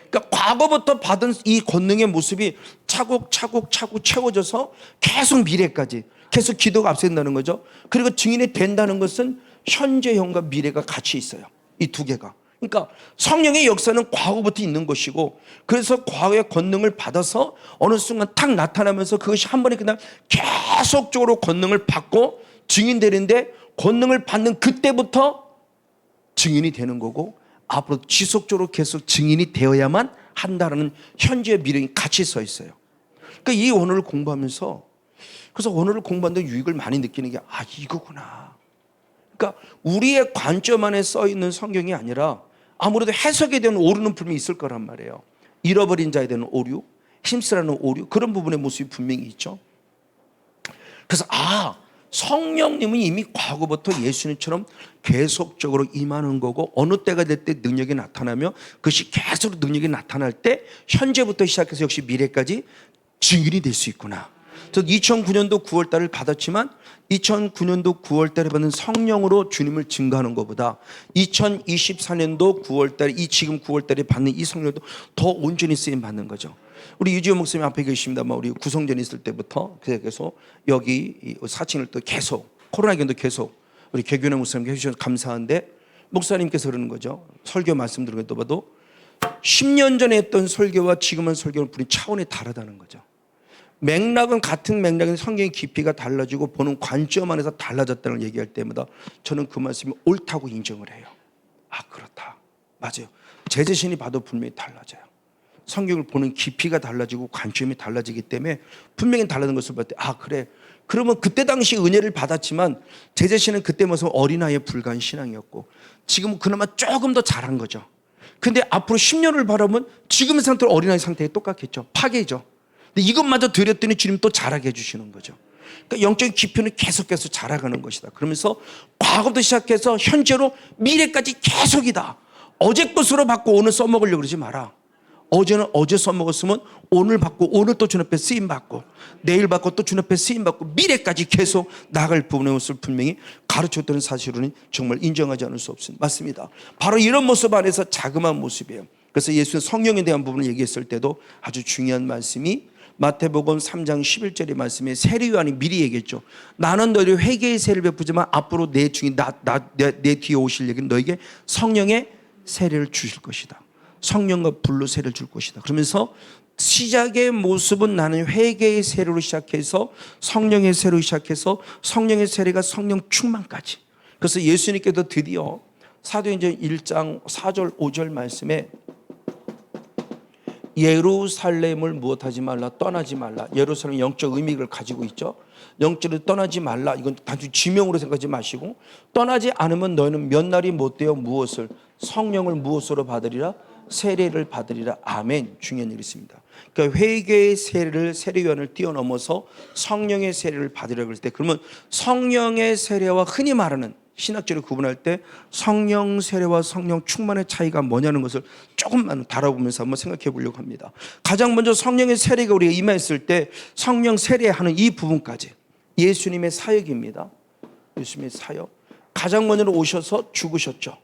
그러니까 과거부터 받은 이 권능의 모습이 차곡차곡 채워져서 계속 미래까지 계속 기도가 앞선다는 거죠. 그리고 증인이 된다는 것은 현재형과 미래가 같이 있어요. 이 두 개가. 그러니까 성령의 역사는 과거부터 있는 것이고 그래서 과거의 권능을 받아서 어느 순간 탁 나타나면서 그것이 한 번에 그냥 계속적으로 권능을 받고 증인되는데 권능을 받는 그때부터 증인이 되는 거고 앞으로 지속적으로 계속 증인이 되어야만 한다는 현재의 미래가 같이 서 있어요. 그러니까 이 원어를 공부하면서 그래서 원어를 공부하는데 유익을 많이 느끼는 게 이거구나. 그러니까 우리의 관점 안에 써 있는 성경이 아니라 아무래도 해석에 대한 오류는 분명히 있을 거란 말이에요. 잃어버린 자에 대한 오류, 힘쓰라는 오류 그런 부분의 모습이 분명히 있죠. 그래서 성령님은 이미 과거부터 예수님처럼 계속적으로 임하는 거고 어느 때가 될 때 능력이 나타나며 그것이 계속 능력이 나타날 때 현재부터 시작해서 역시 미래까지 증인이 될 수 있구나. 저 2009년도 9월 달을 받았지만 2009년도 9월 달에 받는 성령으로 주님을 증거하는 것보다 2024년도 9월 달 지금 9월 달에 받는 이 성령도 더 온전히 쓰임 받는 거죠. 우리 유지호 목사님 앞에 계십니다만 우리 구성전에 있을 때부터 계속 여기 사칭을 또 계속 코로나 기간도 계속 우리 개균의 목사님께 해주셔서 감사한데 목사님께서 그러는 거죠. 설교 말씀 들은 것도 봐도 10년 전에 했던 설교와 지금은 설교는 분이 차원이 다르다는 거죠. 맥락은 같은 맥락인데 성경의 깊이가 달라지고 보는 관점 안에서 달라졌다는 걸 얘기할 때마다 저는 그 말씀이 옳다고 인정을 해요. 그렇다. 맞아요. 제 자신이 봐도 분명히 달라져요. 성경을 보는 깊이가 달라지고 관점이 달라지기 때문에 분명히 달라진 것을 볼 때 그래. 그러면 그때 당시 은혜를 받았지만 제 자신은 그때 모습 어린아이에 불과한 신앙이었고 지금은 그나마 조금 더 잘한 거죠. 근데 앞으로 10년을 바라보면 지금의 상태로 어린아이 상태에 똑같겠죠. 파괴죠. 근데 이것마저 드렸더니 주님 또 자라게 해주시는 거죠. 그러니까 영적인 깊이는 계속해서 자라가는 것이다. 그러면서 과거부터 시작해서 현재로 미래까지 계속이다. 어제 것으로 받고 오늘 써먹으려고 그러지 마라. 어제는 어제 써먹었으면 오늘 받고 오늘 또 주님 앞에 쓰임 받고 내일 받고 또 주님 앞에 쓰임 받고 미래까지 계속 나갈 부분의 것을 분명히 가르쳤다는 사실은 정말 인정하지 않을 수 없습니다. 맞습니다. 바로 이런 모습 안에서 자그마한 모습이에요. 그래서 예수는 성령에 대한 부분을 얘기했을 때도 아주 중요한 말씀이 마태복음 3장 11절의 말씀에 세례요한이 미리 얘기했죠. 나는 너희를 회개의 세를 베푸지만 앞으로 내 중에 내 뒤에 오실 얘기는 너에게 성령의 세례를 주실 것이다. 성령과 불로 세례를 줄 것이다. 그러면서 시작의 모습은 나는 회개의 세례로 시작해서 성령의 세례로 시작해서 성령의 세례가 성령 충만까지. 그래서 예수님께도 드디어 사도행전 1장 4절 5절 말씀에 예루살렘을 무엇하지 말라, 떠나지 말라. 예루살렘 영적 의미를 가지고 있죠. 영적으로 떠나지 말라. 이건 단순히 지명으로 생각하지 마시고, 떠나지 않으면 너희는 몇 날이 못 되어 무엇을, 성령을 무엇으로 받으리라? 세례를 받으리라. 아멘. 중요한 일이 있습니다. 그러니까 회개의 세례를, 세례요한을 뛰어넘어서 성령의 세례를 받으려고 할 때, 그러면 성령의 세례와 흔히 말하는 신학적으로 구분할 때 성령 세례와 성령 충만의 차이가 뭐냐는 것을 조금만 다뤄보면서 한번 생각해 보려고 합니다. 가장 먼저 성령의 세례가 우리가 임했을 때 성령 세례하는 이 부분까지 예수님의 사역입니다. 예수님의 사역. 가장 먼저 오셔서 죽으셨죠.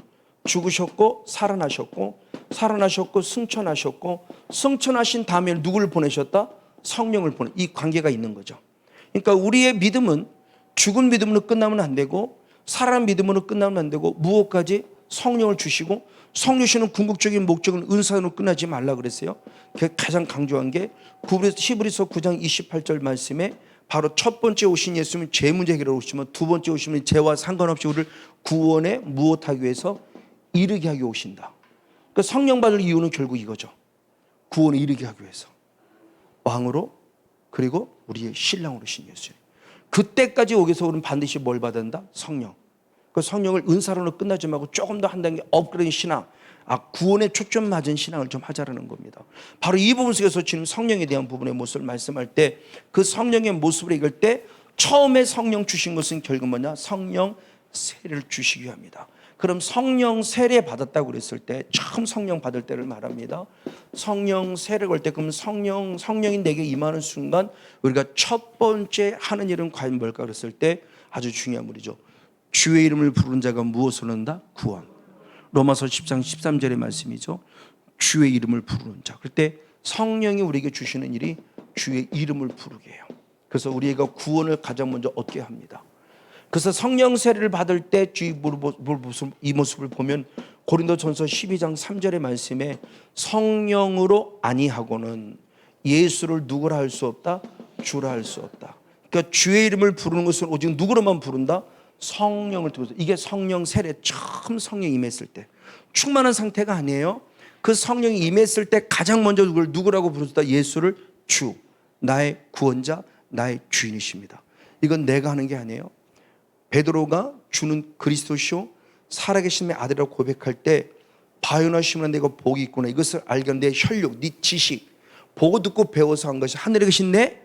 죽으셨고 살아나셨고, 살아나셨고 승천하셨고, 승천하신 다음에 누구를 보내셨다? 성령을 보내. 이 관계가 있는 거죠. 그러니까 우리의 믿음은 죽은 믿음으로 끝나면 안 되고, 살아난 믿음으로 끝나면 안 되고, 무엇까지? 성령을 주시고, 성령 주시는 궁극적인 목적은 은사로 끝나지 말라 그랬어요. 가장 강조한 게 히브리서 9장 28절 말씀에 바로 첫 번째 오신 예수님은 죄 문제 해결하러 오시면, 두 번째 오시면 죄와 상관없이 우리를 구원에 무엇하기 위해서? 이르게 하기 오신다. 그러니까 성령 받을 이유는 결국 이거죠. 구원에 이르게 하기 위해서. 왕으로, 그리고 우리의 신랑으로 오신 예수님. 그때까지 오기 위해서 우리는 반드시 뭘 받는다? 성령. 그 성령을 은사로는 끝나지 말고 조금 더 한 단계 업그레이드 신앙, 구원에 초점 맞은 신앙을 좀 하자라는 겁니다. 바로 이 부분 속에서 지금 성령에 대한 부분의 모습을 말씀할 때, 그 성령의 모습을 읽을 때 처음에 성령 주신 것은 결국 뭐냐? 성령 세례를 주시기 위함이다. 그럼 성령 세례 받았다고 그랬을 때, 처음 성령 받을 때를 말합니다. 성령 세례 걸 때, 그럼 성령이 내게 임하는 순간 우리가 첫 번째 하는 일은 과연 뭘까 그랬을 때 아주 중요한 말이죠. 주의 이름을 부르는 자가 무엇을 얻는다? 구원. 로마서 10장 13절의 말씀이죠. 주의 이름을 부르는 자. 그때 성령이 우리에게 주시는 일이 주의 이름을 부르게 해요. 그래서 우리가 구원을 가장 먼저 얻게 합니다. 그래서 성령 세례를 받을 때 이 모습을 보면 고린도전서 12장 3절의 말씀에 성령으로 아니하고는 예수를 누구라 할 수 없다? 주라 할 수 없다. 그러니까 주의 이름을 부르는 것은 오직 누구로만 부른다? 성령을 통해서. 이게 성령 세례, 처음 성령이 임했을 때 충만한 상태가 아니에요. 그 성령이 임했을 때 가장 먼저 누구라고 부르셨다? 예수를 주, 나의 구원자, 나의 주인이십니다. 이건 내가 하는 게 아니에요. 베드로가 주는 그리스도시요 살아계심의 아들이라고 고백할 때, 바요나 시몬아 내가 복이 있구나, 이것을 알게 내 혈육, 네 지식, 보고 듣고 배워서 한 것이 하늘에 계신 내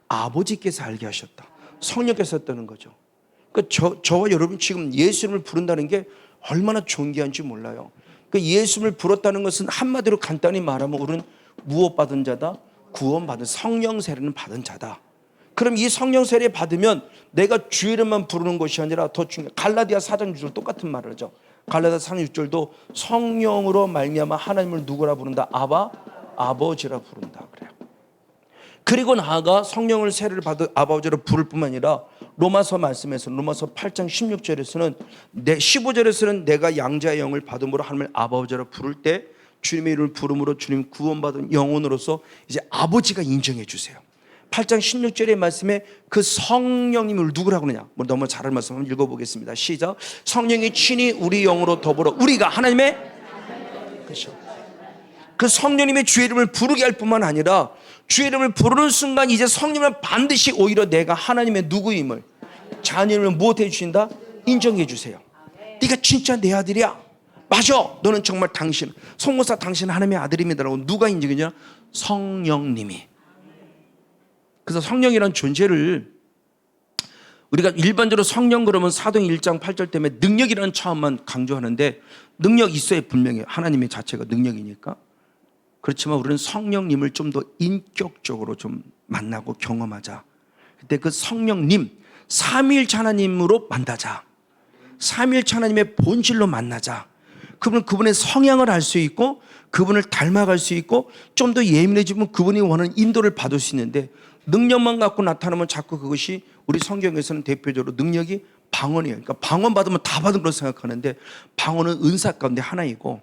아버지께서 알게 하셨다. 성령께서 했다는 거죠. 그러니까 저와 여러분 지금 예수님을 부른다는 게 얼마나 존귀한지 몰라요. 그러니까 예수님을 부렀다는 것은 한마디로 간단히 말하면 우리는 무엇 받은 자다? 구원받은, 성령 세례는 받은 자다. 그럼 이 성령 세례 받으면 내가 주 이름만 부르는 것이 아니라 더 중요한 갈라디아 4장 6절 똑같은 말을 하죠. 갈라디아 4장 6절도 성령으로 말미암아 하나님을 누구라 부른다? 아버지라 부른다 그래요. 그리고 나아가 성령을 세례를 받아 아버지로 부를 뿐만 아니라 로마서 말씀에서 로마서 8장 16절에서는 15절에서는 내가 양자의 영을 받음으로 하나님을 아버지로 부를 때 주님의 이름을 부름으로 주님 구원받은 영혼으로서 이제 아버지가 인정해 주세요. 8장 16절의 말씀에 그 성령님을 누구라고 그러냐? 너무 잘 말씀 한번 읽어보겠습니다. 시작. 성령이 친히 우리 영으로 더불어 우리가 하나님의, 그렇죠. 그 성령님의 주의 이름을 부르게 할 뿐만 아니라 주의 이름을 부르는 순간 이제 성령을 반드시 오히려 내가 하나님의 누구임을, 자녀임을 무엇해 주신다? 인정해 주세요. 네가 진짜 내 아들이야. 맞아. 너는 정말 당신, 송모사 당신 하나님의 아들입니다라고 누가 인정해주냐? 성령님이. 그래서 성령이라는 존재를 우리가 일반적으로 성령 그러면 사도행 1장 8절 때문에 능력이라는 차원만 강조하는데, 능력 있어야 분명해요. 하나님의 자체가 능력이니까. 그렇지만 우리는 성령님을 좀 더 인격적으로 좀 만나고 경험하자. 그때 그 성령님, 삼위일체 하나님으로 만나자. 삼위일체 하나님의 본질로 만나자. 그분의 성향을 알 수 있고 그분을 닮아갈 수 있고 좀 더 예민해지면 그분이 원하는 인도를 받을 수 있는데, 능력만 갖고 나타나면 자꾸 그것이 우리 성경에서는 대표적으로 능력이 방언이에요. 그러니까 방언 받으면 다 받은 걸로 생각하는데, 방언은 은사 가운데 하나이고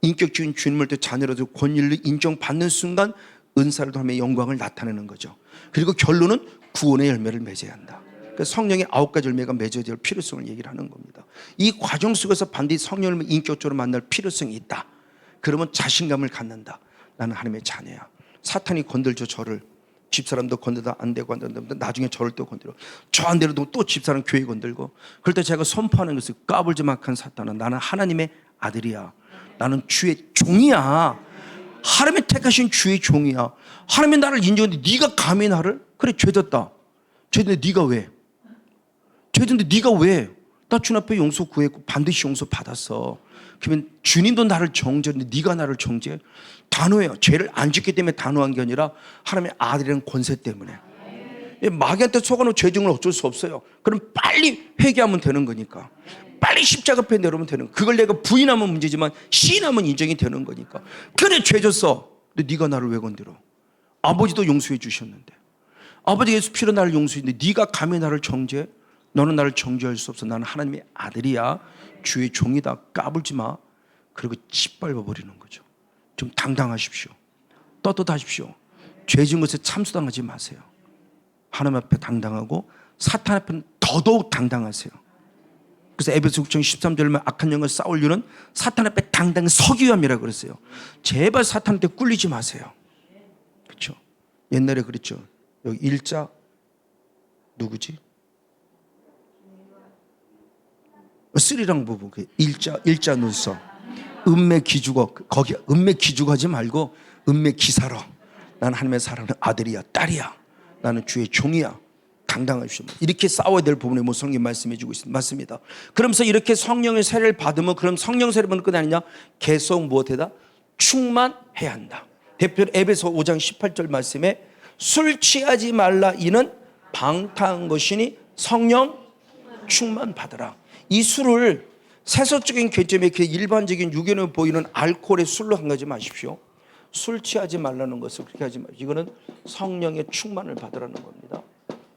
인격적인 주님을 또 자녀로서 권위를 인정받는 순간 은사를 통해 영광을 나타내는 거죠. 그리고 결론은 구원의 열매를 맺어야 한다. 그러니까 성령의 9가지 열매가 맺어야 될 필요성을 얘기를 하는 겁니다. 이 과정 속에서 반드시 성령을 인격적으로 만날 필요성이 있다. 그러면 자신감을 갖는다. 나는 하나님의 자녀야. 사탄이 건들죠, 저를. 집사람도 건들다 안 되고 나중에 저를 또 건드려. 저 안 되려도 또 집사람 교회 건들고. 그럴 때 제가 선포하는 것을, 까불지막한 사탄아, 나는 하나님의 아들이야. 나는 주의 종이야. 하나님의 택하신 주의 종이야. 하나님이 나를 인정했는데 네가 감히 나를? 그래, 죄졌다. 죄졌는데 네가 왜? 죄졌는데 네가 왜? 나 주님 앞에 용서 구했고 반드시 용서 받았어. 그러면 주님도 나를 정죄했는데 네가 나를 정죄해? 단호해요. 죄를 안 짓기 때문에 단호한 게 아니라 하나님의 아들이라는 권세 때문에. 마귀한테 속아놓은 죄증을 어쩔 수 없어요. 그럼 빨리 회개하면 되는 거니까. 빨리 십자가 앞에 내려오면 되는 거야. 그걸 내가 부인하면 문제지만 시인하면 인정이 되는 거니까. 그래, 죄졌어. 근데 네가 나를 왜 건드려? 아버지도 용서해 주셨는데, 아버지 예수 피로 나를 용서했는데 네가 감히 나를 정죄해? 너는 나를 정죄할 수 없어. 나는 하나님의 아들이야. 주의 종이다. 까불지 마. 그리고 짓밟아 버리는 거죠. 좀 당당하십시오. 떳떳하십시오. 죄 지은 것에 참수당하지 마세요. 하나님 앞에 당당하고 사탄 앞에는 더더욱 당당하세요. 그래서 에베소 6장 13절에 악한 영과 싸울 이유는 사탄 앞에 당당히 서기 위함이라고 그랬어요. 제발 사탄한테 꿀리지 마세요. 그렇죠? 옛날에 그랬죠. 여기 일자 누구지? 쓰리랑 부부, 일자 눈썹, 은매 기주거, 거기 은매 기주거 하지 말고 은매 기사로. 나는 하나님의 사랑하는 아들이야, 딸이야. 나는 주의 종이야. 당당하십시오. 이렇게 싸워야 될 부분에 뭐 성경 말씀해 주고 있습니다. 맞습니다. 그러면서 이렇게 성령의 세례를 받으면, 그럼 성령 세례 받는 끝이 아니냐? 계속 무엇에다? 충만해야 한다. 대표로 에베소 5장 18절 말씀에 술 취하지 말라, 이는 방탕한 것이니 성령 충만 받으라. 이 술을 세속적인 개념에 이렇게 일반적인 유견에 보이는 알코올의 술로 한가지 마십시오. 술 취하지 말라는 것을 그렇게 하지 마십시오. 이거는 성령의 충만을 받으라는 겁니다.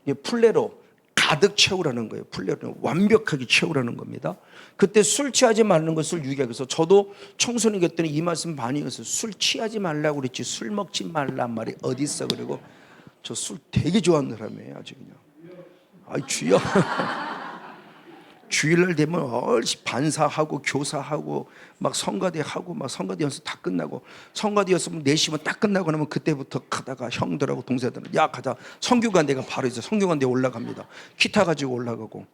이게 풀레로 가득 채우라는 거예요. 풀레로 완벽하게 채우라는 겁니다. 그때 술 취하지 말라는 것을 유기하면서, 저도 청소년이었더니 이 말씀 많이 해서 술 취하지 말라고 그랬지 술 먹지 말란 말이 어디 있어. 그리고 저 술 되게 좋아하는 사람이에요. 아주 그냥. 아이 주여. 주일날 되면 얼씨 반사하고 교사하고 막 성가대하고 막 성가대 연습 다 끝나고, 성가대 연습 4시면 딱 끝나고 나면 그때부터 가다가 형들하고 동생들은 야 가자. 성교관대가 바로 이제 성교관대 올라갑니다. 기타 가지고 올라가고,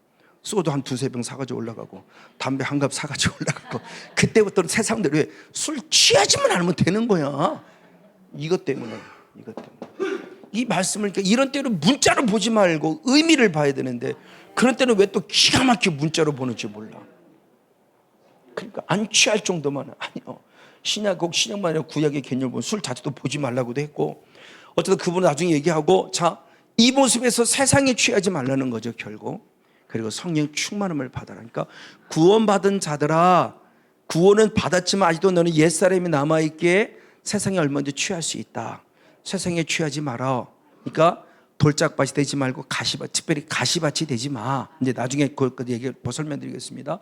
소주 한 2-3병 사가지고 올라가고, 담배 한 갑 사가지고 올라가고. 그때부터는 세상들 왜 술 취하지만 않으면 되는 거야. 이것 때문에. 이 말씀을, 그러니까 이런 때는 문자로 보지 말고 의미를 봐야 되는데, 그런 때는 왜 또 기가 막히게 문자로 보는지 몰라. 그러니까 안 취할 정도만. 아니요. 신약만 아니라 구약의 개념을 보면 술 자체도 보지 말라고도 했고, 어쨌든 그분은 나중에 얘기하고, 자, 이 모습에서 세상에 취하지 말라는 거죠, 결국. 그리고 성령 충만함을 받아라. 그러니까 구원받은 자들아, 구원은 받았지만 아직도 너는 옛사람이 남아있기에 세상에 얼마든지 취할 수 있다. 세상에 취하지 마라. 그러니까 돌짝밭이 되지 말고 가시밭, 특별히 가시밭이 되지 마. 이제 나중에 그것까지 얘기 설명드리겠습니다.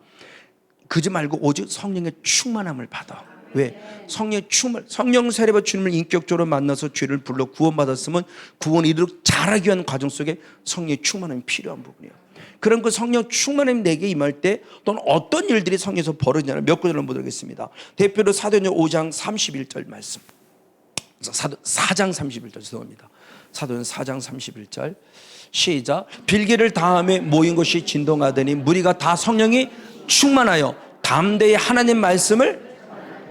그지 말고 오직 성령의 충만함을 받아. 왜? 성령 세례받아 주님을 인격적으로 만나서 죄를 불러 구원받았으면 구원을 이루도록 자라기 위한 과정 속에 성령의 충만함이 필요한 부분이에요. 그런 그 성령 충만함이 내게 임할 때 또는 어떤 일들이 성령에서 벌어지냐를 몇 구절을 보도록 하겠습니다. 대표로 사도행전 5장 31절 말씀. 4장 31절 죄송합니다. 사도행전 4장 31절 시작. 빌기를 다함에 모인 것이 진동하더니 무리가 다 성령이 충만하여 담대히 하나님 말씀을.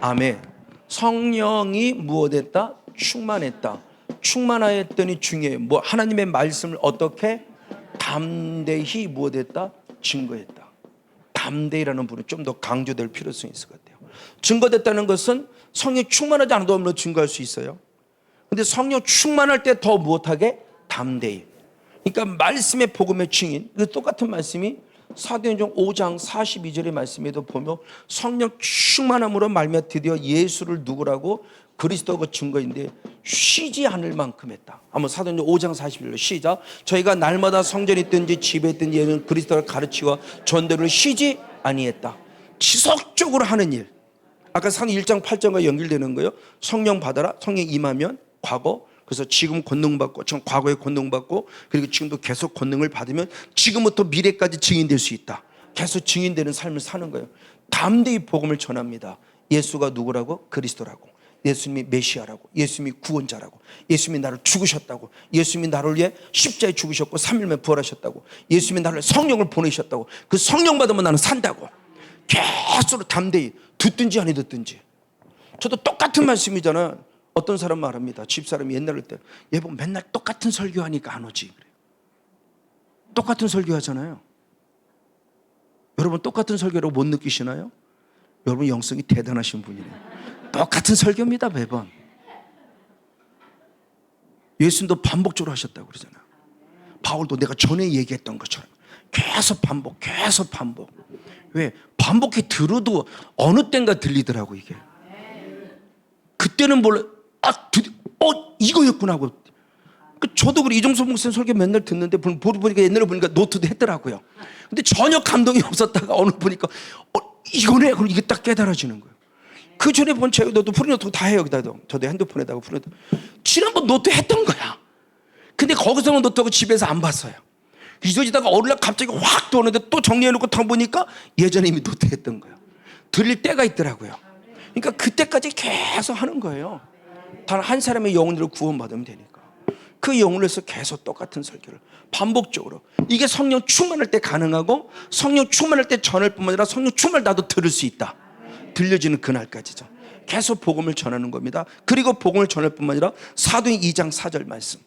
아멘. 성령이 무엇했다? 충만했다. 충만하였더니 중요해요. 뭐 하나님의 말씀을 어떻게? 담대히 무엇했다? 증거했다. 담대히라는 부분이 좀 더 강조될 필요성이 있을 것 같아요. 증거됐다는 것은 성령이 충만하지 않아도 없는 증거할 수 있어요. 근데 성령 충만할 때 더 무엇하게? 담대히. 그러니까 말씀의 복음의 증인, 똑같은 말씀이 사도행전 5장 42절의 말씀에도 보면 성령 충만함으로 말미암아 드디어 예수를 누구라고? 그리스도가 증거인데 쉬지 않을 만큼 했다. 한번 사도행전 5장 41절 시작. 저희가 날마다 성전에 있든지 집에 있든지 얘는 그리스도를 가르치고 전도를 쉬지 아니했다. 지속적으로 하는 일. 아까 산 1장 8절과 연결되는 거예요. 성령 받아라. 성령 임하면 과거. 그래서 지금 권능받고, 전 과거에 권능받고, 그리고 지금도 계속 권능을 받으면 지금부터 미래까지 증인될 수 있다. 계속 증인되는 삶을 사는 거예요. 담대히 복음을 전합니다. 예수가 누구라고? 그리스도라고. 예수님이 메시아라고, 예수님이 구원자라고, 예수님이 나를 죽으셨다고, 예수님이 나를 위해 십자가에 죽으셨고 3일 만에 부활하셨다고, 예수님이 나를 성령을 보내셨다고, 그 성령 받으면 나는 산다고 계속 담대히 듣든지 안 듣든지. 저도 똑같은 말씀이잖아. 어떤 사람 말합니다. 집사람이 옛날에 때 여보 맨날 똑같은 설교하니까 안 오지 그래요. 똑같은 설교하잖아요. 여러분 똑같은 설교라고 못 느끼시나요? 여러분 영성이 대단하신 분이에요. 똑같은 설교입니다. 매번. 예수님도 반복적으로 하셨다고 그러잖아요. 바울도 내가 전에 얘기했던 것처럼 계속 반복. 왜? 반복해 들어도 어느 땐가 들리더라고 이게. 그때는 몰라. 이거였구나 하고. 저도 그래. 이종섭 목사님 설교 맨날 듣는데 보니까 옛날에 보니까 노트도 했더라고요. 근데 전혀 감동이 없었다가 어느 보니까 이거네. 그럼 이게 딱 깨달아지는 거예요. 그 전에 본 제 노트 프린트도 다 해요. 여기다도. 저도 핸드폰에다가 프린트. 지난번 노트 했던 거야. 근데 거기서는 노트하고 집에서 안 봤어요. 잊어지다가 어느 날 갑자기 확 떠오는데 또 정리해놓고 딱 보니까 예전에 이미 노트 했던 거예요. 들릴 때가 있더라고요. 그러니까 그때까지 계속 하는 거예요. 단 한 사람의 영혼으로 구원받으면 되니까. 그 영혼에서 계속 똑같은 설교를 반복적으로. 이게 성령 충만할 때 가능하고 성령 충만할 때 전할 뿐만 아니라 성령 충만을 나도 들을 수 있다. 들려지는 그날까지죠. 계속 복음을 전하는 겁니다. 그리고 복음을 전할 뿐만 아니라 사도행 2장 4절 말씀.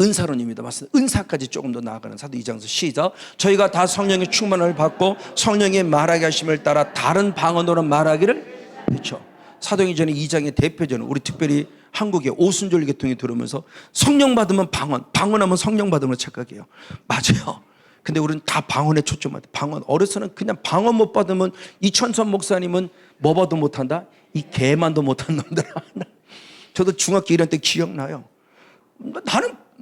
은사론입니다. 맞습니다. 은사까지 조금 더 나아가는 사도 2장에서 시작. 저희가 다 성령의 충만을 받고 성령의 말하게 하심을 따라 다른 방언으로 말하기를. 그렇죠. 사도행전 전에 2장의 대표적인 우리 특별히 한국의 오순절 계통이 들으면서 성령 받으면 방언하면 성령 받으면 착각해요. 맞아요. 근데 우리는 다 방언에 초점하다. 방언. 어려서는 그냥 방언 못 받으면 이천선 목사님은 뭐 봐도 못한다? 이 개만도 못한 놈들. 저도 중학교 1학년 때 기억나요.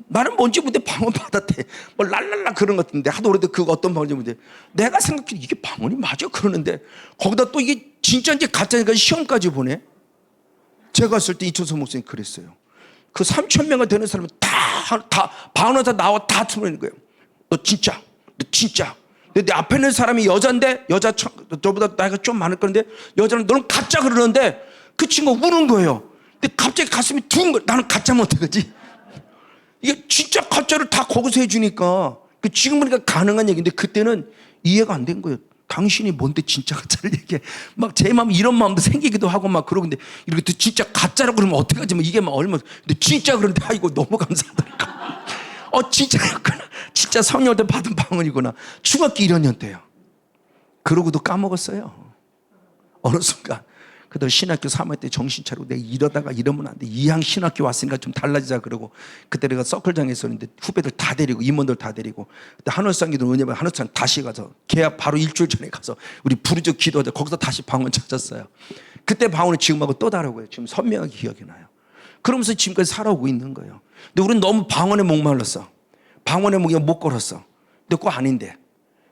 나는 뭔지 모르는데 방언 받았대. 뭐 랄랄라 그런 것 같은데 하도 오래돼 그거 어떤 방언인지 모르는데 내가 생각해 이게 방언이 맞아? 그러는데 거기다 또 이게 진짜인지 가짜인지 시험까지 보내. 제가 갔을 때 이천선 목사님 그랬어요. 그 3,000명을 되는 사람은 다 방언하다 나와 다 틀어내는 거예요. 너 진짜. 근데 내 앞에 있는 사람이 여자인데 저보다 나이가 좀 많을 건데 여자는 너는 가짜 그러는데 그 친구가 우는 거예요. 근데 갑자기 가슴이 두근 거예요. 나는 가짜면 어떡하지? 이게 진짜 가짜를 다 거기서 해주니까 지금 보니까 가능한 얘기인데 그때는 이해가 안 된 거예요. 당신이 뭔데 진짜 가짜를 얘기해. 막 제 마음 이런 마음도 생기기도 하고 막 그러는데 이렇게 또 진짜 가짜라고 그러면 어떡하지? 뭐 이게 막 얼마나. 근데 진짜 그런데 아이고 너무 감사하다니까. 진짜였구나. 진짜 성령을 때 받은 방언이구나. 중학교 1학년 때요. 그러고도 까먹었어요. 어느 순간. 그다음 신학교 3학년 때 정신 차리고 내가 이러다가 이러면 안 돼. 이왕 신학교 왔으니까 좀 달라지자 그러고 그때 내가 서클장에 있었는데 후배들 다 데리고 임원들 다 데리고 그때 한월상기도 은혜반 한월상 다시 가서 계약 바로 일주일 전에 가서 우리 부르짖어 기도하자. 거기서 다시 방언 찾았어요. 그때 방언은 지금하고 또 다르고요. 지금 선명하게 기억이 나요. 그러면서 지금까지 살아오고 있는 거예요. 근데 우리는 너무 방언에 목말랐어. 방언에 못 걸었어. 근데 그거 아닌데.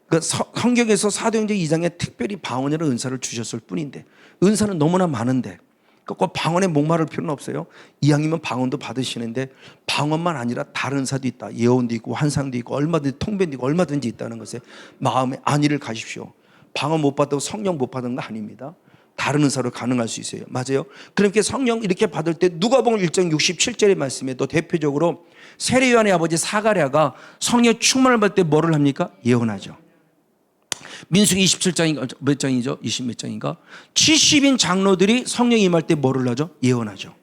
그 성경에서 사도행전 2장에 특별히 방언이라는 은사를 주셨을 뿐인데 은사는 너무나 많은데 꼭 방언에 목마를 필요는 없어요. 이왕이면 방언도 받으시는데 방언만 아니라 다른 은사도 있다. 예언도 있고 환상도 있고 얼마든지 통변도 있고 얼마든지 있다는 것에 마음의 안위를 가십시오. 방언 못 받고 성령 못 받은 거 아닙니다. 다른 은사로 가능할 수 있어요. 맞아요. 그렇게 성령 이렇게 받을 때 누가복음 1장 67절의 말씀에 또 대표적으로 세례요한의 아버지 사가랴가 성령 충만을 받을 때 뭐를 합니까? 예언하죠. 민수기 27장인가 몇 장이죠? 20 몇 장인가? 70인 장로들이 성령이 임할 때 뭐를 하죠? 예언하죠.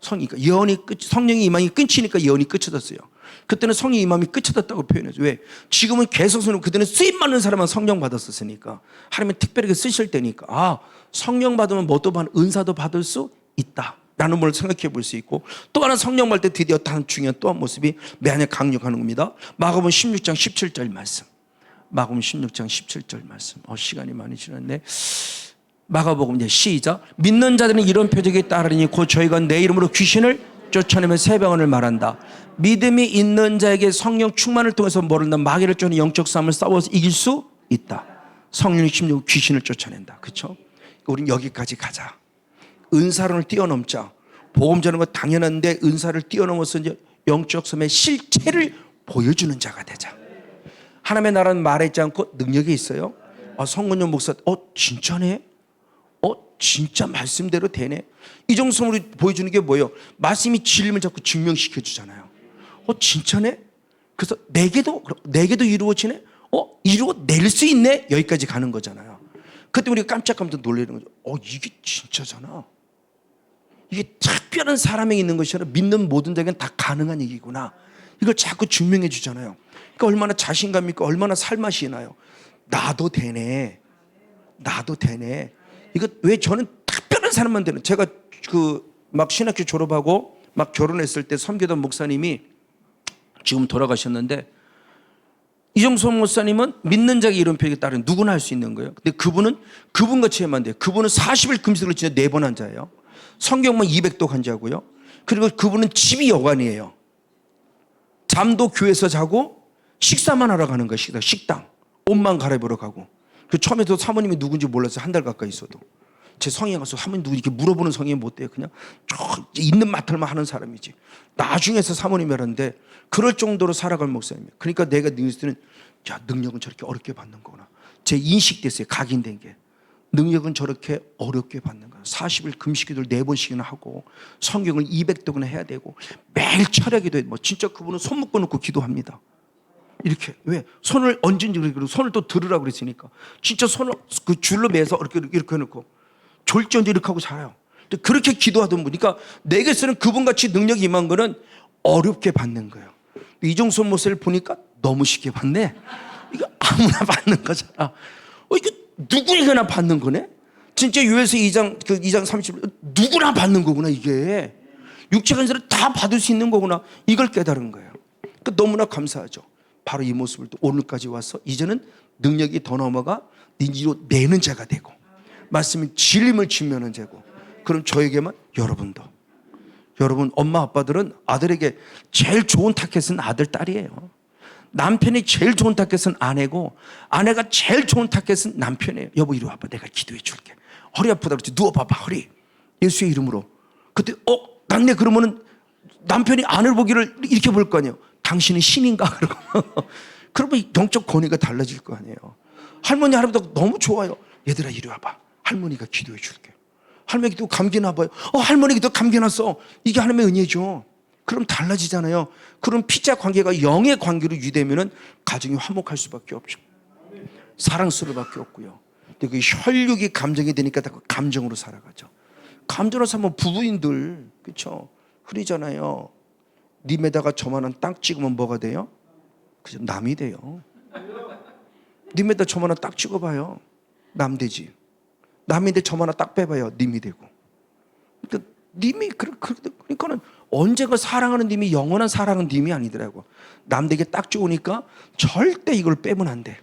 성령이 임함이 끊치니까 예언이 끝쳐졌어요. 그때는 성령이 임함이 끝쳐졌다고 표현해요. 왜? 지금은 계속 그때는 쓰임 많은 사람만 성령 받았었으니까 하나님은 특별하게 쓰실 때니까 성령 받으면 뭐도 은사도 받을 수 있다. 라는 걸 생각해 볼 수 있고 또 하나 성령 받을 때 드디어 다른 중요한 또 한 모습이 매한에 강력하는 겁니다. 마가복음 16장 17절 말씀. 마가복음 16장 17절 말씀. 시간이 많이 지났네. 마가복음 이제 시작. 믿는 자들은 이런 표적이 따르니 곧 저희가 내 이름으로 귀신을 쫓아내면 새 병언을 말한다. 믿음이 있는 자에게 성령 충만을 통해서 모른다. 마귀를 쫓는 영적 싸움을 싸워서 이길 수 있다. 성령이 힘으로 귀신을 쫓아낸다. 그렇죠? 우린 여기까지 가자. 은사론을 뛰어넘자. 복음 전하는 건 당연한데 은사를 뛰어넘어서 이제 영적 섬의 실체를 보여주는 자가 되자. 하나님의 나라는 말했지 않고 능력이 있어요. 성근용 목사, 진짜네? 진짜 말씀대로 되네. 이정성으로 보여주는 게 뭐예요? 말씀이 진림을 자꾸 증명시켜 주잖아요. 진짜네? 그래서 내게도 이루어지네? 이루어낼 수 있네? 여기까지 가는 거잖아요. 그때 우리가 깜짝깜짝 놀라는 거죠. 이게 진짜잖아. 이게 특별한 사람에게 있는 것이 아니라 믿는 모든 자에게는 다 가능한 얘기구나. 이걸 자꾸 증명해 주잖아요. 그러니까 얼마나 자신감 있고 얼마나 살맛이 나요. 나도 되네. 이거 왜 저는 특별한 사람만 되는. 제가 막 신학교 졸업하고 막 결혼했을 때 섬기던 목사님이 지금 돌아가셨는데, 이정선 목사님은 믿는 자의 이름표에 따른 누구나 할 수 있는 거예요. 근데 그분은 그분같이 하면 안 돼요. 그분은 40일 금식을 진짜 4번 한 자예요. 성경만 200독 한 자고요. 그리고 그분은 집이 여관이에요. 잠도 교회에서 자고 식사만 하러 가는 거예요. 식당. 옷만 갈아입으러 가고. 처음에도 사모님이 누군지 몰라서 한 달 가까이 있어도 제 성에 가서 사모님 누구 이렇게 물어보는 성에 못 돼요. 그냥 있는 마털만 하는 사람이지. 나중에서 사모님이 알았는데 그럴 정도로 살아갈 목사님이에요. 그러니까 내가 느꼈을 때는 능력은 저렇게 어렵게 받는 거구나. 제 인식됐어요. 각인된 게. 능력은 저렇게 어렵게 받는 거야. 40일 금식기도를 4번씩이나 하고 성경을 200독이나 해야 되고 매일 철야기도 해요. 진짜 그분은 손 묶어 놓고 기도합니다. 이렇게. 왜? 손을 얹은지 그리고 손을 또 들으라고 그랬으니까. 진짜 손을 그 줄로 매서 이렇게 해놓고 졸지언제 이렇게 하고 자요. 그렇게 기도하던 분. 그러니까 내게서는 그분같이 능력이 임한 거는 어렵게 받는 거예요. 이종선 모습을 보니까 너무 쉽게 받네. 이거 아무나 받는 거잖아. 이거 누구에게나 받는 거네. 진짜 요에서 2장 30절 누구나 받는 거구나. 이게 육체가 있는 사람 다 받을 수 있는 거구나. 이걸 깨달은 거예요. 그러니까 너무나 감사하죠. 바로 이 모습을 또 오늘까지 와서 이제는 능력이 더 넘어가 인지로 내는 자가 되고 말씀이 진림을 증명하는 자고. 그럼 저에게만 여러분 엄마 아빠들은 아들에게 제일 좋은 타켓은 아들 딸이에요. 남편이 제일 좋은 타켓은 아내고 아내가 제일 좋은 타켓은 남편이에요. 여보 이리 와봐. 내가 기도해 줄게. 허리 아프다 그랬지. 누워봐봐 허리. 예수의 이름으로. 그때 난내 그러면은 남편이 아내를 보기를 이렇게 볼 거 아니에요. 당신은 신인가? 그러면 영적 권위가 달라질 거 아니에요. 할머니 할아버지가 너무 좋아요. 얘들아 이리 와봐. 할머니가 기도해 줄게. 할머니도 감기 나봐요. 할머니도 감기 났어. 이게 하나님의 은혜죠. 그럼 달라지잖아요. 그럼 피자 관계가 영의 관계로 유지되면은 가정이 화목할 수밖에 없죠. 사랑스러울 수밖에 없고요. 근데 그 혈육이 감정이 되니까 다 감정으로 살아가죠. 감정으로 살면 부부인들 그렇죠. 흐리잖아요. 님에다가 저만한 땅 찍으면 뭐가 돼요? 그죠? 남이 돼요. 님에다 저만한 땅 찍어봐요. 남 되지. 남인데 저만한 땅 빼봐요. 님이 되고. 그러니까 님이 그러니까는 언제가 사랑하는 님이 영원한 사랑은 님이 아니더라고. 남에게 딱 좋으니까 절대 이걸 빼면 안 돼.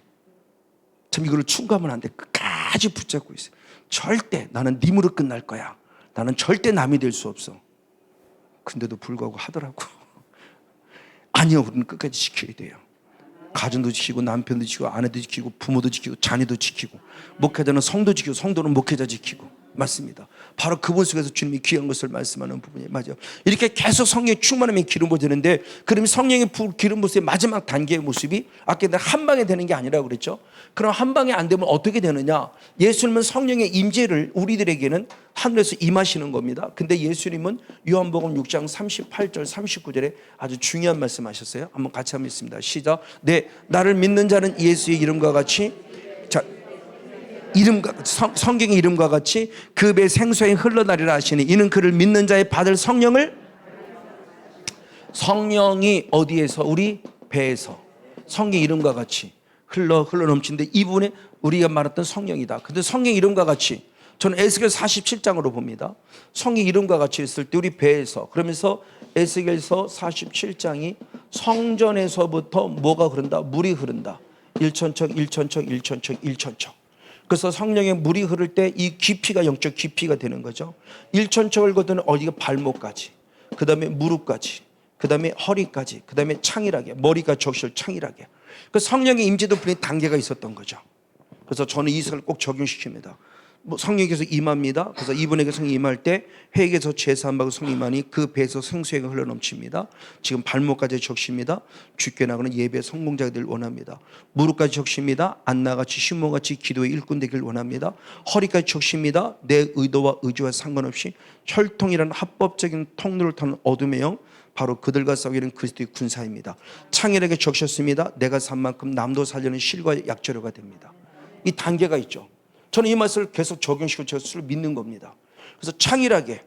참 이걸 충고하면 안 돼. 끝까지 붙잡고 있어요. 절대 나는 님으로 끝날 거야. 나는 절대 남이 될 수 없어. 근데도 불구하고 하더라고. 아니요, 우리는 끝까지 지켜야 돼요. 가정도 지키고 남편도 지키고 아내도 지키고 부모도 지키고 자녀도 지키고 목회자는 성도 지키고 성도는 목회자 지키고. 맞습니다. 바로 그분 속에서 주님이 귀한 것을 말씀하는 부분이 맞아요. 이렇게 계속 성령의 충만함이 기름 부어지는데 그럼 성령의 기름 부어의 마지막 단계의 모습이 아까 한 방에 되는 게 아니라고 그랬죠. 그럼 한 방에 안 되면 어떻게 되느냐? 예수님은 성령의 임재를 우리들에게는 하늘에서 임하시는 겁니다. 근데 예수님은 요한복음 6장 38절 39절에 아주 중요한 말씀하셨어요. 한번 같이 한번 읽습니다. 시작. 네, 나를 믿는 자는 예수의 이름과 같이 성경의 이름과 같이 그 배 생수에 흘러나리라 하시니 이는 그를 믿는 자의 받을 성령을. 성령이 어디에서? 우리 배에서 성경 이름과 같이 흘러 넘치는데 이 부분에 우리가 말했던 성령이다. 근데 성경 이름과 같이 저는 에스겔 47장으로 봅니다. 성경 이름과 같이 했을 때 우리 배에서 그러면서 에스겔서 47장이 성전에서부터 뭐가 흐른다? 물이 흐른다. 일천척 그래서 성령의 물이 흐를 때 이 깊이가 영적 깊이가 되는 거죠. 일천척을 걷는 어디가 발목까지, 그 다음에 무릎까지, 그 다음에 허리까지, 그 다음에 창일하게, 머리가 적실 창일하게. 그 성령의 임재도 분명히 단계가 있었던 거죠. 그래서 저는 이것을 꼭 적용시킵니다. 성령께서 임합니다. 그래서 이분에게 성령이 임할 때 회개에서 제사함받고 성령이 임하니 그 배에서 생수가 흘러넘칩니다. 지금 발목까지 적십니다. 주께 나가는 예배 성공자가 되길 원합니다. 무릎까지 적십니다. 안나같이 시몬같이 기도의 일꾼 되길 원합니다. 허리까지 적십니다. 내 의도와 의지와 상관없이 혈통이라는 합법적인 통로를 타는 어둠의 영, 바로 그들과 싸우기는 그리스도의 군사입니다. 창일에게 적셨습니다. 내가 산 만큼 남도 살려는 실과 약재료가 됩니다. 이 단계가 있죠. 저는 이 말씀을 계속 적용시키고 제가 수를 믿는 겁니다. 그래서 창일하게,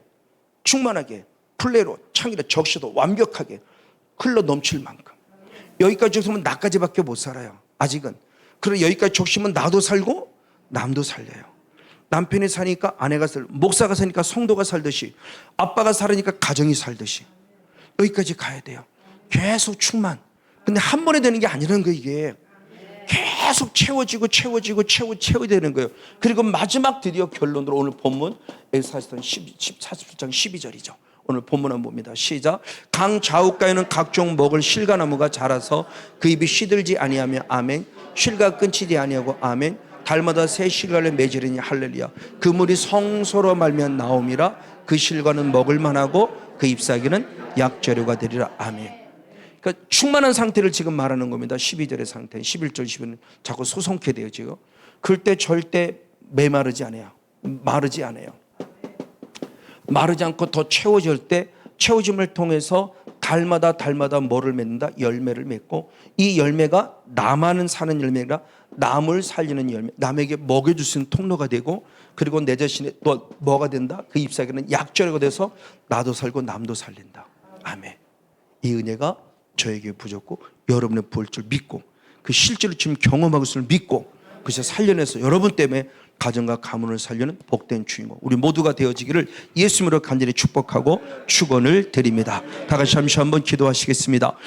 충만하게, 플레로 창일하게 적셔도 완벽하게 흘러 넘칠 만큼. 여기까지 적시면 나까지밖에 못 살아요. 아직은. 그리고 여기까지 적시면 나도 살고 남도 살려요. 남편이 사니까 아내가 살고, 목사가 사니까 성도가 살듯이, 아빠가 살으니까 가정이 살듯이. 여기까지 가야 돼요. 계속 충만. 근데 한 번에 되는 게 아니라는 거예요, 이게. 계속 채워지고 되는 거예요. 그리고 마지막 드디어 결론으로 오늘 본문 엑사스던 47장 12절이죠. 오늘 본문 한번 봅니다. 시작. 강 좌우가에는 각종 먹을 실과나무가 자라서 그 잎이 시들지 아니하며 아멘. 실과 끊치지 아니하고 아멘. 달마다 새 실과를 맺으리니 할렐루야. 그 물이 성소로 말미암아 나옴이라. 그 실과는 먹을 만하고 그 잎사귀는 약재료가 되리라. 아멘. 그러니까 충만한 상태를 지금 말하는 겁니다. 12절의 상태, 11절, 12절은 자꾸 소송케 돼요 지금. 그럴 때 절대 메마르지 않아요. 마르지 않아요. 마르지 않고 더 채워질 때 채워짐을 통해서 달마다 뭐를 맺는다? 열매를 맺고, 이 열매가 나만은 사는 열매가 남을 살리는 열매, 남에게 먹여줄 수 있는 통로가 되고, 그리고 내 자신의 또 뭐가 된다? 그 잎사귀는 약재료가 돼서 나도 살고 남도 살린다. 아멘. 이 은혜가 저에게 부족고 여러분의 볼 줄 믿고, 그 실제로 지금 경험하고 있을 줄 믿고, 그래서 살려내서 여러분 때문에 가정과 가문을 살려는 복된 주인공 우리 모두가 되어지기를 예수님으로 간절히 축복하고 축원을 드립니다. 다 같이 잠시 한번 기도하시겠습니다.